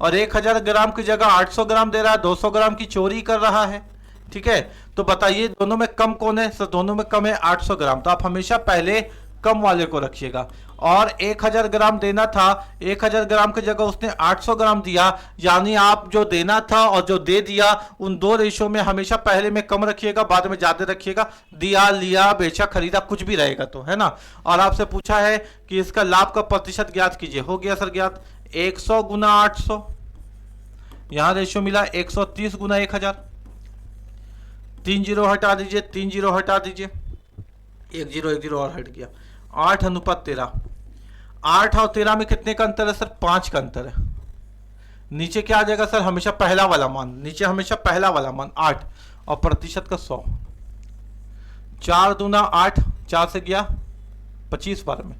और 1000 ग्राम की जगह 800 ग्राम दे रहा है, 200 ग्राम की चोरी कर रहा है। ठीक है, तो बताइए दोनों में कम कौन है? सर दोनों में कम है 800 ग्राम, तो आप हमेशा पहले कम वाले को रखिएगा। और 1000 ग्राम देना था, 1000 ग्राम की जगह उसने 800 ग्राम दिया, यानी आप जो देना था और जो दे दिया उन दो रेशो में हमेशा पहले में कम रखिएगा, बाद में ज्यादा रखिएगा। दिया, लिया, बेचा, खरीदा, कुछ भी रहेगा तो, है ना। और आपसे पूछा है कि इसका लाभ का प्रतिशत ज्ञात कीजिए। हो गया सर ज्ञात, 100 गुना 800, यहां रेशो मिला 130 गुना 1000। 3 जीरो हटा दीजिए, 3 जीरो हटा दीजिए, 1 जीरो 1 जीरो और हट गया। 8:13। 8 और 13 में कितने का अंतर है सर? 5 का अंतर है। नीचे क्या आ जाएगा सर? हमेशा पहला वाला मान, नीचे हमेशा पहला वाला मान 8 और प्रतिशत का 100। 4 दूना 8, 4 से गया 25 बार में,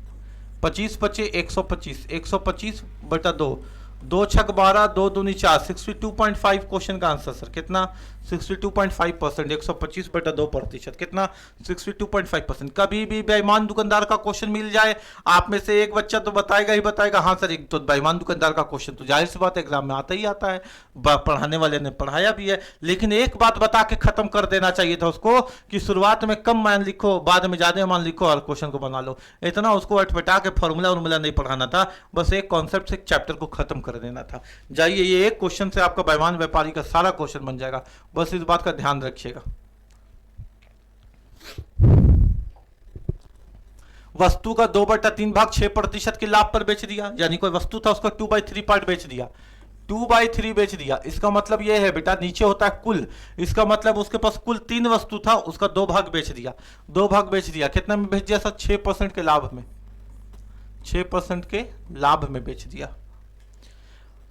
25 बचे 125, 125 बटा 2, 2 छक 12, 2 दूनी 4, 62.5 क्वेश्चन का आंसर सर कितना? 62.5%। 125 बटा 2% कितना? 62.5%। कभी भी बेईमान दुकानदार का क्वेश्चन मिल जाए, आप में से एक बच्चा तो बताएगा ही बताएगा, हाँ सर एक तो बेईमान दुकानदार का क्वेश्चन तो जाहिर सी बात है एग्जाम में आता ही आता है, पढ़ाने वाले ने पढ़ाया भी है। लेकिन एक बात बता के खत्म कर देना चाहिए था उसको कि शुरुआत में कम मान लिखो, बाद में ज्यादा मान लिखो और क्वेश्चन को बना लो। इतना उसको अटपटा के फॉर्मूला नहीं पढ़ाना था, बस एक कॉन्सेप्ट से एक चैप्टर को खत्म कर देना था। जाइए, ये एक क्वेश्चन से आपका बेईमान व्यापारी का सारा क्वेश्चन बन जाएगा, बस इस बात का ध्यान रखिएगा। वस्तु का 2/3 भाग 6% के लाभ पर बेच दिया, यानी कोई वस्तु था उसका 2/3 पार्ट बेच दिया, 2/3 बेच दिया। इसका मतलब यह है बेटा, नीचे होता है कुल, इसका मतलब उसके पास कुल 3 वस्तु था, उसका 2 भाग बेच दिया, 2 भाग बेच दिया। कितना में बेच दिया सर? 6% के लाभ में, 6% के लाभ में बेच दिया।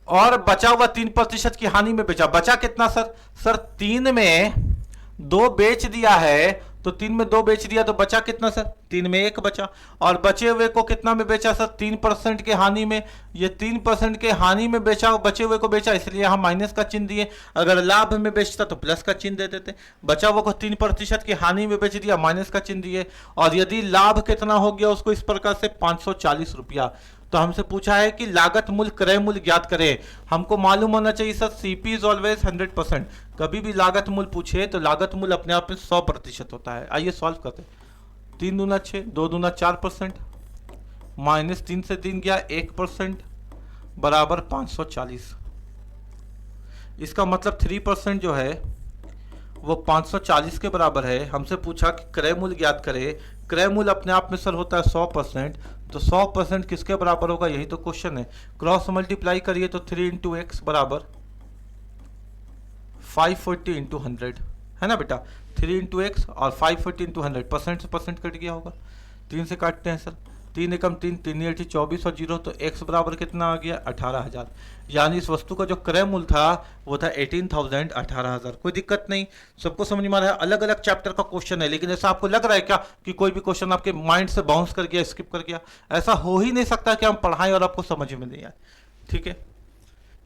और बचा हुआ 3% की हानि में बेचा। बचा कितना सर? सर 3 में 2 बेच दिया है, तो 3 में 2 बेच दिया तो बचा कितना सर? 3 में 1 बचा। और बचे हुए को कितना में बेचा सर? 3% के हानि में। ये 3% के हानि में बेचा, बचे हुए को बेचा, इसलिए हम माइनस का चिन्ह दिए। अगर लाभ में बेचता तो प्लस का चिन्ह दे देते। बचा हुआ को 3% की हानि में बेच दिया, माइनस का चिन्ह दिए। और यदि लाभ कितना हो गया उसको इस प्रकार से 540 रुपया। तो हमसे पूछा है कि लागत मूल्य क्रय मूल्य ज्ञात करें। हमको मालूम होना चाहिए सर सीपी इज ऑलवेज 100%। कभी भी लागत मूल्य पूछे तो लागत मूल्य अपने आप में 100% होता है। आइए सॉल्व करते हैं। 3 दूना 6, 2 दूना 4%, माइनस 3 से 3 गया 1%, बराबर 540। इसका मतलब 3% जो है वो 540 के बराबर है। हमसे पूछा कि क्रय मूल्य ज्ञात करें। क्रय मूल्य अपने आप में सर होता है 100%, तो 100% किसके बराबर होगा? यही तो क्वेश्चन है। क्रॉस मल्टीप्लाई करिए तो 3 इंटू एक्स बराबर 540 इंटू 100, है ना बेटा। 3 इंटू एक्स और 540 इंटू 100, परसेंट से परसेंट कट गया होगा, 3 से काटते हैं सर। 3 एकम 3, 3 8 24 और 0, तो x बराबर कितना आ गया 18,000। यानी इस वस्तु का जो क्रय मूल्य था वो था 18,000, 18,000। कोई दिक्कत नहीं, सबको समझ में आ रहा है। अलग अलग चैप्टर का क्वेश्चन है, लेकिन ऐसा आपको लग रहा है क्या कि कोई भी क्वेश्चन आपके माइंड से बाउंस कर गया, स्किप कर गया? ऐसा हो ही नहीं सकता कि हम पढ़ाएं और आपको समझ में नहीं आए। ठीक है,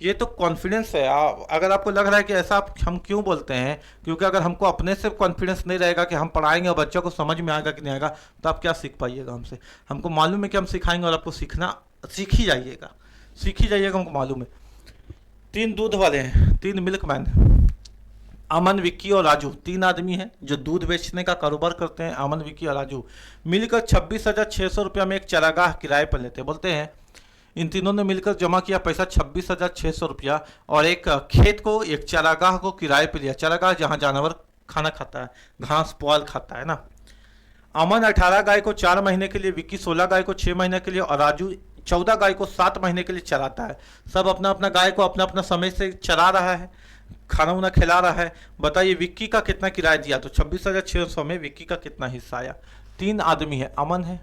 ये तो कॉन्फिडेंस है। अगर आपको लग रहा है कि ऐसा हम क्यों बोलते हैं, क्योंकि अगर हमको अपने से कॉन्फिडेंस नहीं रहेगा कि हम पढ़ाएंगे और बच्चों को समझ में आएगा कि नहीं आएगा, तो आप क्या सीख पाइएगा हमसे? हमको मालूम है कि हम सिखाएंगे और आपको सीखना सीख ही जाइएगा, सीख ही जाइएगा, हमको मालूम है। 3 दूध वाले हैं, 3 मिल्कमैन, अमन, विक्की और राजू। 3 आदमी हैं जो दूध बेचने का कारोबार करते हैं। अमन, विक्की और राजू मिलकर 26,600 रुपया में एक चरागाह किराए पर लेते हैं। बोलते हैं इन तीनों ने मिलकर जमा किया पैसा 26,600 रुपया और एक खेत को, एक चरागाह को किराए पे लिया। चरागाह जहाँ जानवर खाना खाता है, घास पुआल खाता है ना। अमन 18 गाय को 4 महीने के लिए, विक्की 16 गाय को 6 महीने के लिए और राजू 14 गाय को 7 महीने के लिए चराता है। सब अपना अपना गाय को अपना अपना समय से चरा रहा है, खाना उना खिला रहा है। बताइए विक्की का कितना किराया दिया? तो 26,600 में विक्की का कितना हिस्सा आया? 3 आदमी है, अमन है,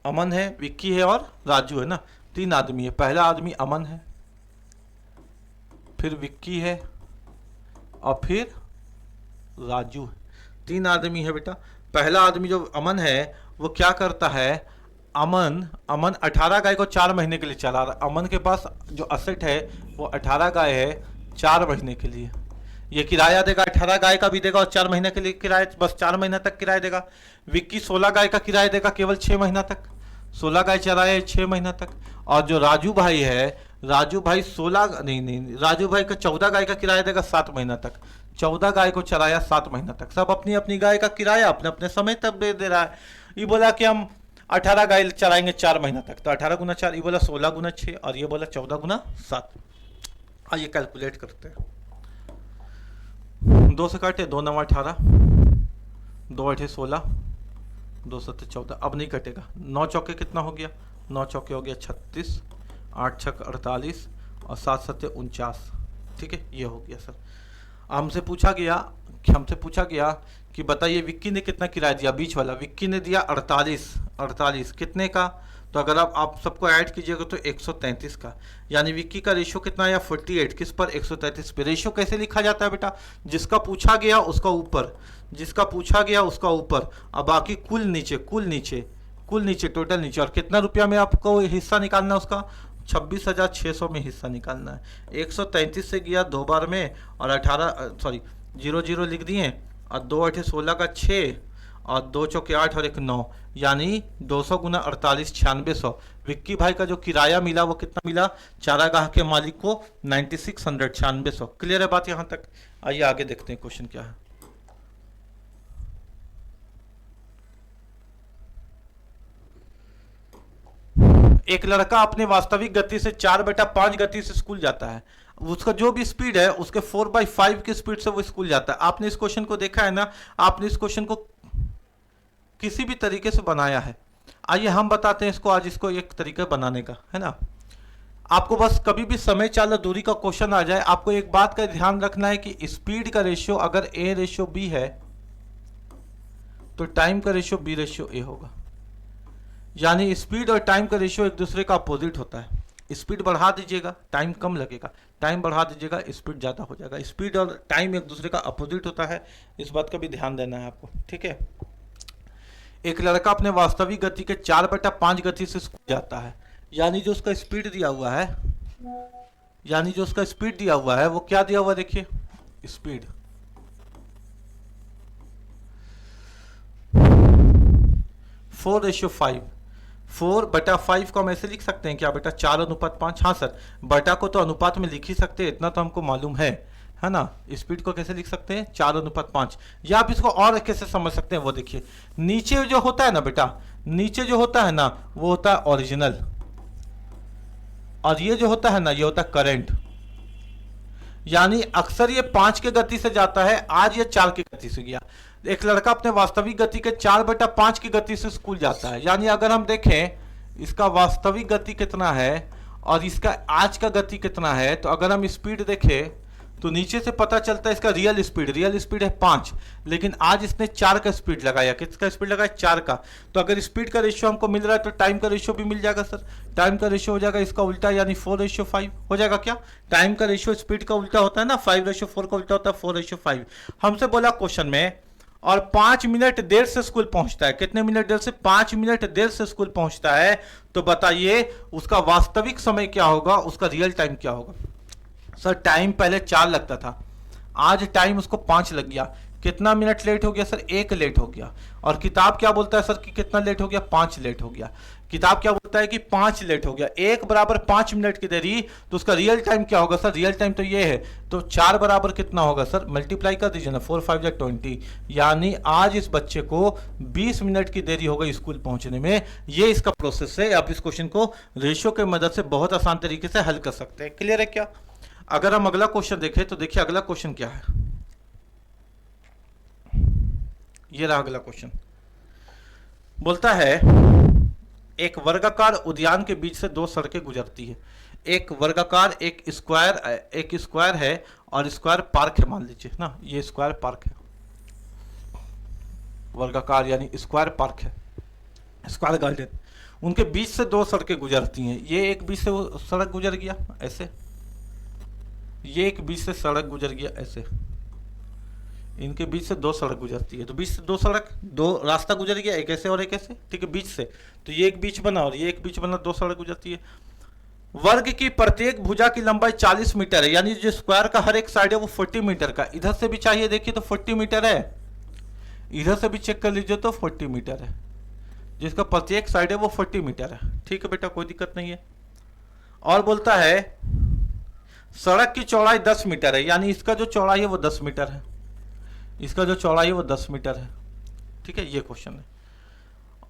अमन है, विक्की है और राजू है ना। 3 आदमी है। पहला आदमी अमन है, फिर विक्की है और फिर राजू है। 3 आदमी है बेटा। पहला आदमी जो अमन है वो क्या करता है? अमन 18 गाय को 4 महीने के लिए चला रहा है। अमन के पास जो असेट है वो 18 गाय है 4 महीने के लिए। ये किराया देगा, 18 गाय का भी देगा और 4 महीने के लिए किराया, बस 4 महीना तक किराया देगा। विक्की 16 गाय का किराया देगा केवल 6 महीना तक, 16 गाय चराए 6 महीना तक। और जो राजू भाई है, राजू भाई 16 नहीं, राजू भाई का 14 गाय का किराया देगा 7 महीना तक। 14 गाय को चराया 7 महीना तक। सब अपनी अपनी गाय का किराया अपने अपने समय तक दे रहा है। ये बोला कि हम 18 गाय चराएंगे 4 महीना तक, तो 18 गुना 4, ये बोला 16 गुना 6 और ये बोला 14 गुना 7। आइए कैलकुलेट करते हैं। 2 से काटे, 2 9 18, 2 8 16, 2 7 14। अब नहीं कटेगा। 9 चौके कितना हो गया? 9 चौके हो गया 36, 8 छक 48 और 7 7 49। ठीक है, ये हो गया सर। हमसे पूछा गया कि बताइए विक्की ने कितना किराया दिया? बीच वाला विक्की ने दिया 48 कितने का? तो अगर आप सबको ऐड कीजिएगा तो 133 का। यानी विक्की का रेशियो कितना आया? 48 किस पर? 133 पे। रेशियो कैसे लिखा जाता है बेटा? जिसका पूछा गया उसका ऊपर, जिसका पूछा गया उसका ऊपर और बाकी कुल नीचे, टोटल नीचे। और कितना रुपया में आपको हिस्सा निकालना है उसका? 26,600 में हिस्सा निकालना है। 133 से गया 2 बार में और 0 लिख दिए और 2 8 16 का 6 और 2 चौके 8 और 1 9, यानी 200 गुना 48 9600। विक्की भाई का जो किराया मिला वो कितना मिला? चारागाह के मालिक को 9600 9600। क्लियर है बात यहाँ तक? आइए आगे देखते हैं क्वेश्चन क्या है। एक लड़का अपने वास्तविक गति से 4/5 गति से स्कूल जाता है। उसका जो भी स्पीड है उसके 4/5 की स्पीड से वो स्कूल जाता है। आपने इस क्वेश्चन को देखा है ना? आपने इस क्वेश्चन को किसी भी तरीके से बनाया है। आइए हम बताते हैं इसको, आज इसको एक तरीका बनाने का है ना। आपको बस कभी भी समय चाल दूरी का क्वेश्चन आ जाए, आपको एक बात का ध्यान रखना है कि स्पीड का रेशियो अगर A/B है तो टाइम का रेशियो B/A होगा। यानी स्पीड और टाइम का रेशियो एक दूसरे का अपोजिट होता है। स्पीड बढ़ा दीजिएगा टाइम कम लगेगा, टाइम बढ़ा दीजिएगा स्पीड ज़्यादा हो जाएगा। स्पीड और टाइम एक दूसरे का अपोजिट होता है, इस बात का भी ध्यान देना है आपको। ठीक है, एक लड़का अपने वास्तविक गति के 4/5 गति से स्कूल जाता है। यानी जो उसका स्पीड दिया हुआ है, वो क्या दिया हुआ है? देखिए स्पीड 4/5। 4/5 को हम ऐसे लिख सकते हैं क्या बेटा? 4:5। हाँ सर, बटा को तो अनुपात में लिख ही सकते हैं, इतना तो हमको मालूम है ना। स्पीड को कैसे लिख सकते हैं? 4:5। या आप इसको और कैसे समझ सकते हैं वो देखिए। नीचे जो होता है ना बेटा, नीचे जो होता है ना वो होता है ओरिजिनल, और ये जो होता है ना ये होता है करंट। यानी अक्सर ये 5 के गति से जाता है, आज ये 4 की गति से गया। एक लड़का अपने वास्तविक गति के 4/5 की गति से स्कूल जाता है। यानी अगर हम देखें इसका वास्तविक गति कितना है और इसका आज का गति कितना है, तो अगर हम स्पीड देखें तो नीचे से पता चलता है इसका रियल स्पीड है 5, लेकिन आज इसने 4 का स्पीड लगाया। किसका स्पीड लगाया? 4 का। तो अगर स्पीड का रेशियो हमको मिल रहा है तो टाइम का रेशियो भी मिल जाएगा सर। टाइम का रेशियो हो जाएगा इसका उल्टा, यानी 4:5 हो जाएगा। क्या टाइम का रेशियो स्पीड का उल्टा होता है ना, 5:4 का उल्टा होता है 4:5। हमसे बोला क्वेश्चन में, और 5 मिनट देर से स्कूल पहुंचता है। कितने मिनट देर से? 5 मिनट देर से स्कूल पहुंचता है। तो बताइए उसका वास्तविक समय क्या होगा, उसका रियल टाइम क्या होगा? सर टाइम पहले 4 लगता था, आज टाइम उसको 5 लग गया। कितना मिनट लेट हो गया सर? 1 लेट हो गया। और किताब क्या बोलता है सर कि कितना लेट हो गया? 5 लेट हो गया। किताब क्या बोलता है कि 5 लेट हो गया। 1 बराबर 5 मिनट की देरी, तो उसका रियल टाइम क्या होगा सर? रियल टाइम तो ये है, तो 4 बराबर कितना होगा सर? मल्टीप्लाई कर दीजिए ना, 4 5 या 20, यानी आज इस बच्चे को 20 मिनट की देरी हो गई स्कूल पहुंचने में। ये इसका प्रोसेस है। आप इस क्वेश्चन को रेशियो की मदद से बहुत आसान तरीके से हल कर सकते हैं। क्लियर है क्या? अगर हम अगला क्वेश्चन देखें तो देखिए अगला क्वेश्चन क्या है। ये रहा अगला क्वेश्चन। बोलता है एक वर्गाकार उद्यान के बीच से 2 सड़कें गुजरती है। एक वर्गाकार, एक स्क्वायर है और स्क्वायर पार्क है, मान लीजिए ना, ये स्क्वायर पार्क है। वर्गाकार यानी स्क्वायर पार्क है, स्क्वायर गार्डन। उनके बीच से 2 सड़कें गुजरती हैं। ये एक बीच से वो सड़क गुजर गया ऐसे, ये एक बीच से सड़क गुजर गया ऐसे, इनके बीच से 2 सड़क गुजरती है। तो बीच से 2 सड़क, 2 रास्ता गुजर गया, एक ऐसे और एक ऐसे, ठीक है, बीच से। तो ये एक बीच बना और ये एक बीच बना, 2 सड़क गुजरती है। वर्ग की प्रत्येक भुजा की लंबाई 40 मीटर है, यानी जो स्क्वायर का हर एक साइड है वो 40 मीटर का। इधर से भी चाहिए, देखिए तो 40 मीटर है, इधर से भी चेक कर लीजिए तो 40 मीटर है। जिसका प्रत्येक साइड है वो 40 मीटर है। ठीक है बेटा, कोई दिक्कत नहीं है। और बोलता है सड़क की चौड़ाई 10 मीटर है, यानी इसका जो चौड़ाई है वो 10 मीटर है, इसका जो चौड़ाई है वो 10 मीटर है। ठीक है, ये क्वेश्चन है।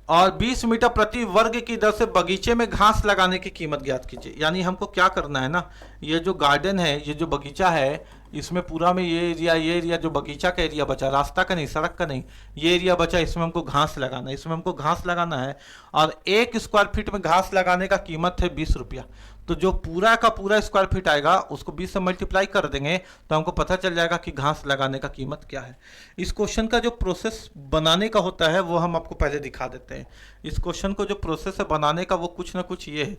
और 20 मीटर प्रति वर्ग की दर से बगीचे में घास लगाने की कीमत ज्ञात कीजिए। यानी हमको क्या करना है ना, ये जो गार्डन है, ये जो बगीचा है, इसमें पूरा में ये एरिया जो बगीचा का एरिया बचा, रास्ता का नहीं, सड़क का नहीं, ये एरिया बचा, इसमें हमको घास लगाना है, इसमें हमको घास लगाना है। और 1 स्क्वायर फीट में घास लगाने का कीमत है 20 रुपया। तो जो पूरा का पूरा स्क्वायर फीट आएगा उसको 20 से मल्टीप्लाई कर देंगे तो हमको पता चल जाएगा कि घास लगाने का कीमत क्या है। इस क्वेश्चन का जो प्रोसेस बनाने का होता है वो हम आपको पहले दिखा देते हैं। इस क्वेश्चन को जो प्रोसेस है बनाने का वो कुछ ना कुछ ये है,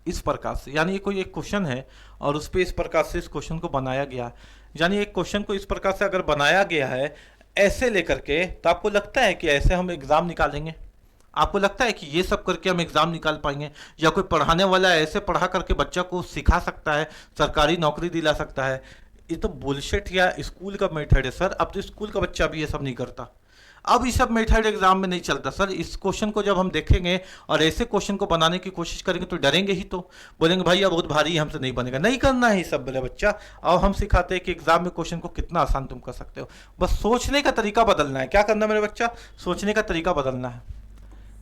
इस प्रकार से। यानी ये कोई एक क्वेश्चन है और उस पर इस प्रकार से इस क्वेश्चन को बनाया गया। यानी एक क्वेश्चन को इस प्रकार से अगर बनाया गया है ऐसे लेकर के, तो आपको लगता है कि ऐसे हम एग्जाम निकालेंगे? आपको लगता है कि ये सब करके हम एग्जाम निकाल पाएंगे? या कोई पढ़ाने वाला ऐसे पढ़ा करके बच्चा को सिखा सकता है, सरकारी नौकरी दिला सकता है? ये तो बुलशिट या स्कूल का मेथड है सर। अब तो स्कूल का बच्चा भी ये सब नहीं करता। अब ये सब मेथड एग्जाम में नहीं चलता सर। इस क्वेश्चन को जब हम देखेंगे और ऐसे क्वेश्चन को बनाने की कोशिश करेंगे तो डरेंगे ही, तो बोलेंगे भाई ये बहुत भारी है, हमसे नहीं बनेगा। नहीं करना है ये सब बोले बच्चा। और हम सिखाते हैं कि एग्जाम में क्वेश्चन को कितना आसान तुम कर सकते हो। बस सोचने का तरीका बदलना है। क्या करना है मेरे बच्चा? सोचने का तरीका बदलना है।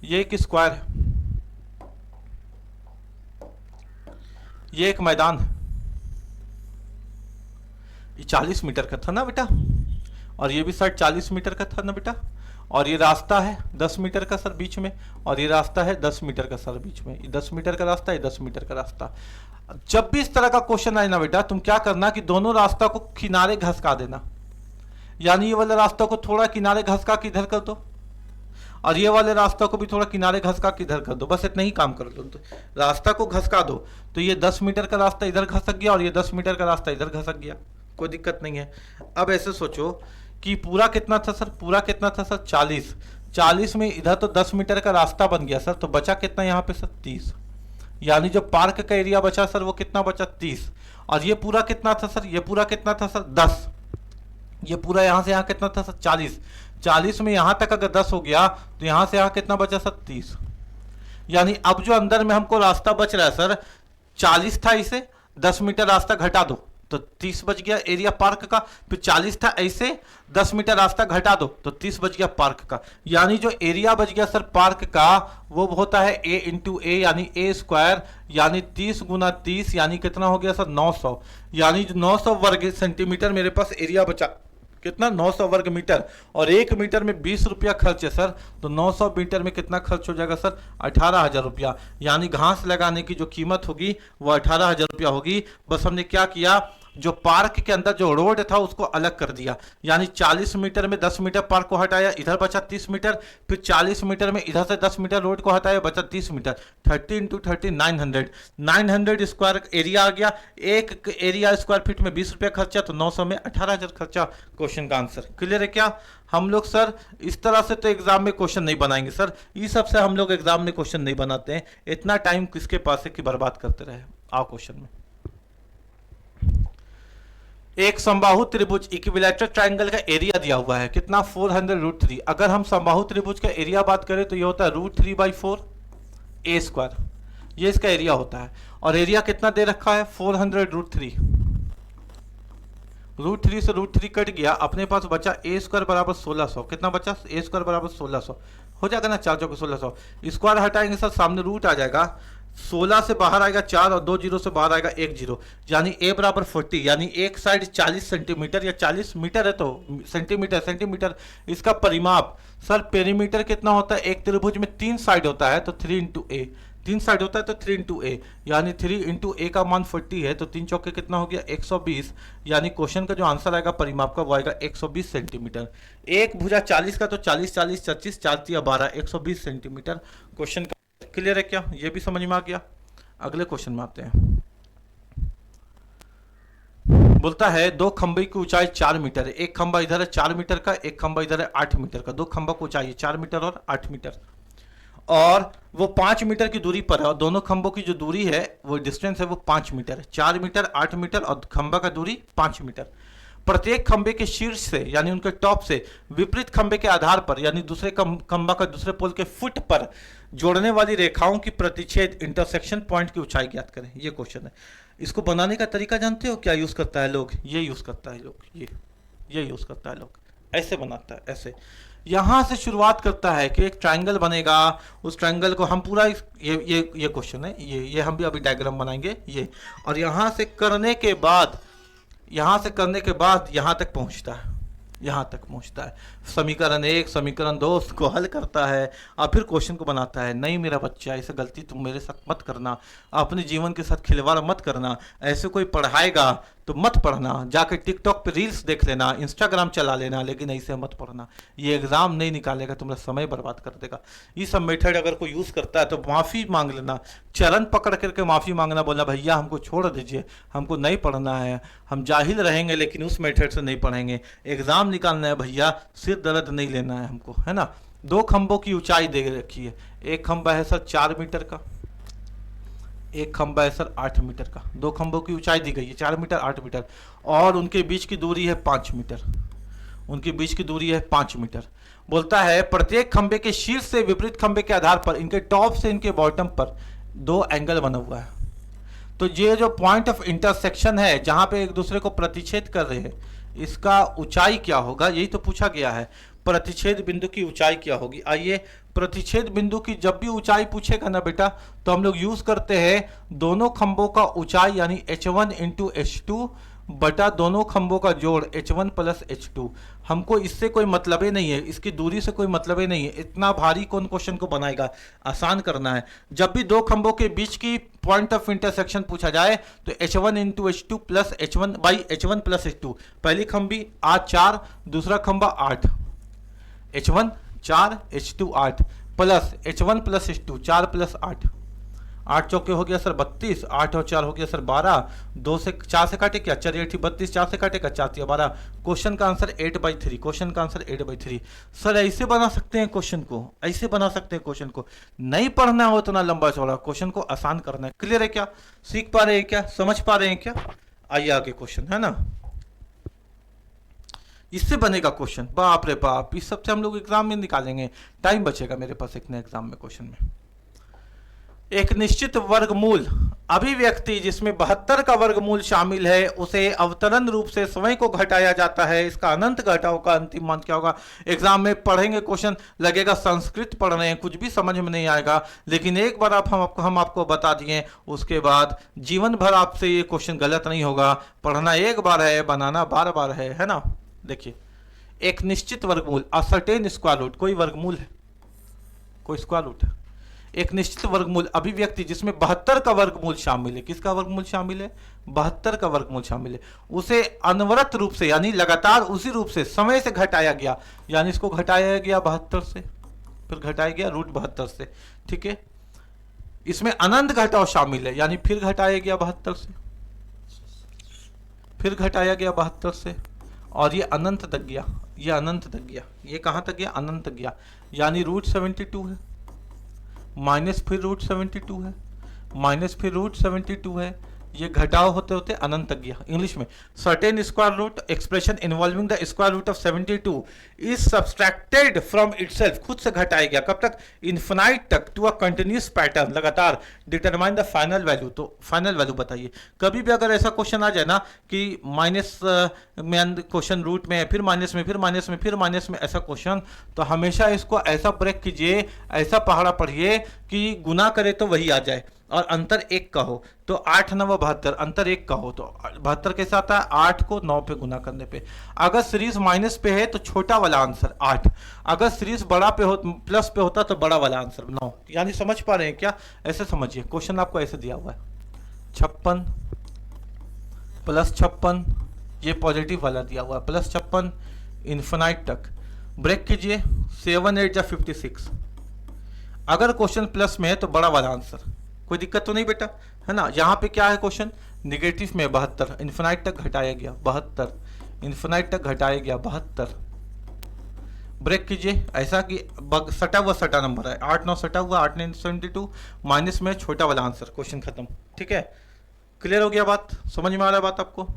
ये एक स्क्वायर है, ये एक मैदान है, ये 40 मीटर का था ना बेटा, और ये भी शायद 40 मीटर का था ना बेटा। और ये रास्ता है 10 मीटर का सर बीच में, और ये रास्ता है 10 मीटर का सर बीच में। ये 10 मीटर का रास्ता, ये 10 मीटर का रास्ता। जब भी इस तरह का क्वेश्चन आए ना बेटा, तुम क्या करना कि दोनों रास्ता को किनारे घसका देना। यानी ये वाले रास्ता को थोड़ा किनारे घसका के इधर कर दो, और ये वाले रास्ता को भी थोड़ा किनारे घसका के इधर कर दो। बस इतना ही काम कर दो। तो रास्ता को घसका दो तो ये 10 मीटर का रास्ता इधर घसक गया और ये 10 मीटर का रास्ता इधर घसक गया। कोई दिक्कत नहीं है। अब ऐसे सोचो कि पूरा कितना था सर? पूरा कितना था सर? 40। 40 में इधर तो 10 मीटर का रास्ता बन गया सर, तो बचा कितना यहाँ पे सर? 30। यानी जो पार्क का एरिया बचा सर वो कितना बचा? 30। और ये पूरा कितना था सर? ये पूरा कितना था सर? 10। ये पूरा यहाँ से यहाँ कितना था सर? 40। 40 में यहाँ तक अगर 10 हो गया तो यहाँ से यहाँ कितना बचा सर? 30। यानी अब जो अंदर में हमको रास्ता बच रहा है सर, 40 था, इसे 10 मीटर रास्ता घटा दो तो 30 बच गया एरिया पार्क का। फिर 40 था, ऐसे 10 मीटर रास्ता घटा दो तो 30 बच गया पार्क का। यानी जो एरिया बच गया सर पार्क का वो होता है a इंटू ए, यानी ए स्क्वायर, यानी 30 गुना 30, यानी कितना हो गया सर? 900। यानी जो 900 वर्ग सेंटीमीटर मेरे पास एरिया बचा, कितना? 900 वर्ग मीटर। और 1 मीटर में 20 रुपया खर्च है सर, तो 900 मीटर में कितना खर्च हो जाएगा सर? 18,000 रुपया। यानी घास लगाने की जो कीमत होगी वो 18,000 रुपया होगी। बस हमने क्या किया, जो पार्क के अंदर जो रोड था उसको अलग कर दिया, यानी 40 मीटर में 10 मीटर पार्क को हटाया, इधर बचा 30 मीटर, फिर 40 मीटर में इधर से 10 मीटर रोड को हटाया, बचा 30 मीटर। 30 इंटू 30 900, 900 स्क्वायर एरिया आ गया। एक एरिया स्क्वायर फीट में 20 रुपया खर्चा, तो 900 में 18,000 खर्चा। क्वेश्चन का आंसर क्लियर है क्या? हम लोग सर इस तरह से तो एग्जाम में क्वेश्चन नहीं बनाएंगे सर, इस सब से हम लोग एग्जाम में क्वेश्चन नहीं बनाते हैं। इतना टाइम किसके पास है कि बर्बाद करते रहे। आओ क्वेश्चन में। एक समबाहु त्रिभुज इक्विलैटरल ट्रायंगल का एरिया दिया हुआ है कितना? 400√3। अगर हम समबाहु त्रिभुज का एरिया बात करें तो ये होता है √3/4 a स्क्वायर, ये इसका एरिया होता है। और एरिया कितना दे रखा है? 400√3। √3 से √3 कट गया, अपने पास बचा a स्क्वायर बराबर 1600। कितना बचा? a स्क्वायर बराबर 1600 हो जाएगा ना, 4 चौके 1600। स्क्वायर हटाएंगे सर, सामने रूट आ जाएगा, 16 से बाहर आएगा 4 और 2 जीरो से बाहर आएगा 1 जीरो, यानी a बराबर 40, यानी एक साइड 40 सेंटीमीटर या 40 मीटर है तो सेंटीमीटर इसका परिमाप। सर पेरीमीटर कितना होता है? एक त्रिभुज में 3 साइड होता है तो 3 इंटू ए, 3 साइड होता है तो 3 इंटू ए, यानी 3 इंटू ए का मान 40 है, तो 3 चौके कितना हो गया? 120, यानी क्वेश्चन का जो आंसर आएगा परिमाप का वो आएगा 120 सेंटीमीटर। एक भुजा 40 का तो 40 40 25 4 या 12, 120 सेंटीमीटर। क्वेश्चन का क्लियर है क्या? ये भी समझ में आ गया। अगले क्वेश्चन में आते हैं। बोलता है दो खंभे की ऊंचाई 4 मीटर है, एक खंभा इधर है 4 मीटर का, एक खंभा इधर है 8 मीटर का। दो खंभा की ऊंचाई 4 मीटर और 8 मीटर, और वो 5 मीटर की दूरी पर है, और दोनों खंभों की जो दूरी है वो डिस्टेंस है वो 5 मीटर है। 4 मीटर 8 मीटर और खंभा का दूरी 5 मीटर। प्रत्येक खंभे के शीर्ष से यानी उनके टॉप से विपरीत खंभे के आधार पर यानी दूसरे खंभा का दूसरे पोल के फुट पर जोड़ने वाली रेखाओं की प्रतिच्छेद इंटरसेक्शन पॉइंट की ऊंचाई ज्ञात करें। ये क्वेश्चन है। इसको बनाने का तरीका जानते हो क्या यूज करता है लोग? ये यूज करता है लोग, ये यूज करता है लोग, ऐसे बनाता है, ऐसे यहां से शुरुआत करता है कि एक ट्रायंगल बनेगा, उस ट्रायंगल को हम पूरा ये क्वेश्चन है, ये हम भी अभी डायग्राम बनाएंगे ये, और यहां से करने के बाद यहां तक पहुंचता है, यहां तक पहुंचता है। समीकरण 1 समीकरण 2 को हल करता है और फिर क्वेश्चन को बनाता है। नहीं मेरा बच्चा, ऐसे गलती तुम मेरे साथ मत करना, अपने जीवन के साथ खिलवाड़ मत करना, ऐसे कोई पढ़ाएगा तो मत पढ़ना, जाकर टिकटॉक पे रील्स देख लेना, इंस्टाग्राम चला लेना, लेकिन ऐसे मत पढ़ना। ये एग्जाम नहीं निकालेगा, तुम्हारा समय बर्बाद कर देगा। ये सब मेथड अगर कोई यूज करता है तो माफी मांग लेना, चरण पकड़ करके माफी मांगना, बोलना भैया हमको छोड़ दीजिए, हमको नहीं पढ़ना है, हम जाहिल रहेंगे लेकिन उस मेथड से नहीं पढ़ेंगे, एग्जाम निकालना है भैया, सिर दर्द नहीं लेना है हमको, है ना। दो खंभों की ऊंचाई दे रखी है, एक खंभा है सर 4 मीटर का, एक खंभा है सर 8 मीटर का। दो खंभों की ऊंचाई दी गई है 4 मीटर 8 मीटर, और उनके बीच की दूरी है 5 मीटर, उनके बीच की दूरी है 5 मीटर। बोलता है प्रत्येक खंभे के शीर्ष से विपरीत खंभे के आधार पर इनके टॉप से इनके बॉटम पर 2 एंगल बना हुआ है। तो ये जो पॉइंट ऑफ इंटरसेक्शन है जहां पे एक दूसरे को प्रतिच्छेद कर रहे हैं, इसका ऊंचाई क्या होगा, यही तो पूछा गया है। प्रतिच्छेद बिंदु की ऊंचाई क्या होगी? आइए, प्रतिच्छेद बिंदु की जब भी ऊंचाई पूछेगा ना बेटा, तो हम लोग यूज करते हैं दोनों खंभों का ऊंचाई यानी h1 इंटू h2 बटा दोनों खंभों का जोड़ h1 प्लस h2। हमको इससे कोई मतलब ही नहीं है, इसकी दूरी से कोई मतलब ही नहीं है। इतना भारी कौन क्वेश्चन को बनाएगा, आसान करना है। जब भी दो खंभों के बीच की पॉइंट ऑफ इंटरसेक्शन पूछा जाए तो h1 into h2 plus h1 by h1 plus h2। पहली खंभी 4, दूसरा खंभा 8, h1 4 h2 8 plus h1 plus h2 4 plus 8, 8 चौके हो गया सर 32, 8 और 4 हो गया सर 12, 2 से 4 से काटे क्या 4 8 32, 4 से काटेगा 4 या 12। क्वेश्चन का आंसर 8/3, क्वेश्चन का आंसर 8/3। सर ऐसे बना सकते हैं क्वेश्चन को, ऐसे बना सकते हैं क्वेश्चन को, नहीं पढ़ना हो उतना लंबा चौड़ा, क्वेश्चन को आसान करना है। क्लियर है क्या? सीख पा रहे हैं क्या? समझ पा रहे हैं क्या? आइए आगे क्वेश्चन, है ना, इससे बनेगा क्वेश्चन। बाप रे बाप, इस सबसे हम लोग एग्जाम में निकालेंगे, टाइम बचेगा मेरे पास एक नए एग्जाम में। क्वेश्चन में एक निश्चित वर्गमूल अभिव्यक्ति जिसमें 72 का वर्गमूल शामिल है उसे अवतरण रूप से समय को घटाया जाता है, इसका अनंत घटाव का अंतिम मान क्या होगा? एग्जाम में पढ़ेंगे क्वेश्चन, लगेगा संस्कृत पढ़ रहे हैं, कुछ भी समझ में नहीं आएगा, लेकिन एक बार हम आपको बता दिए, उसके बाद जीवन भर आपसे ये क्वेश्चन गलत नहीं होगा। पढ़ना एक बार है, बनाना बार बार है ना। देखिए, एक निश्चित वर्गमूल, अ सर्टेन स्क्वायर रूट, कोई वर्गमूल है, कोई स्क्वायर रूट है, एक निश्चित वर्गमूल अभिव्यक्ति जिसमें 72 का वर्गमूल शामिल है, किसका वर्गमूल शामिल है, 72 का वर्गमूल शामिल है, उसे अनवरत रूप से यानी लगातार उसी रूप से समय से घटाया गया, यानी इसको घटाया गया 72 से, फिर घटाया गया √72 से, ठीक है। इसमें अनंत घटाव शामिल है, यानी फिर घटाया गया 72 से, फिर घटाया गया 72 से, और ये अनंत तक गया, ये अनंत तक गया, ये कहाँ तक गया, अनंत तक गया, यानी √72 है, माइनस फिर √72 है, माइनस फिर √72 है, ये घटाव होते होते अनंत तक गया। इंग्लिश में certain square root expression involving the square root of 72 is subtracted from itself, खुद से घटाया गया, कब तक, इन्फिनाइट तक, टू अ कंटिन्यूस पैटर्न, लगातार, डिटरमाइन द फाइनल वैल्यू। तो फाइनल वैल्यू बताइए। कभी भी अगर ऐसा क्वेश्चन आ जाए ना कि माइनस में क्वेश्चन रूट में, फिर माइनस में, फिर माइनस में, फिर माइनस में, ऐसा क्वेश्चन, तो हमेशा इसको ऐसा ब्रेक कीजिए, ऐसा पहाड़ा पढ़िए कि गुना करे तो वही आ जाए और अंतर 1 का हो। तो 8 9 72, अंतर 1 का हो तो 72 कैसे आता है, 8 को 9 पे गुना करने पे। अगर सीरीज माइनस पे है तो छोटा वाला आंसर 8, अगर सीरीज बड़ा पे हो, प्लस पे होता तो बड़ा वाला आंसर 9। यानी समझ पा रहे हैं क्या, ऐसे समझिए। क्वेश्चन आपको ऐसे दिया हुआ है 56 प्लस 56, ये पॉजिटिव वाला दिया हुआ है, प्लस 56 इन्फिनाइट तक, ब्रेक कीजिए, 7 8 जा 56। अगर क्वेश्चन प्लस में है तो बड़ा वाला आंसर, कोई दिक्कत तो नहीं बेटा, है ना। यहाँ पे क्या है क्वेश्चन, निगेटिव में 72, इन्फिनाइट तक घटाया गया 72, इन्फिनाइट तक घटाया गया 72, ब्रेक कीजिए ऐसा कि सटा हुआ सटा नंबर है, 8 9 सटा हुआ, 8 9 72, माइनस में छोटा वाला आंसर, क्वेश्चन खत्म। ठीक है, क्लियर हो गया बात, समझ में आ रहा है बात आपको।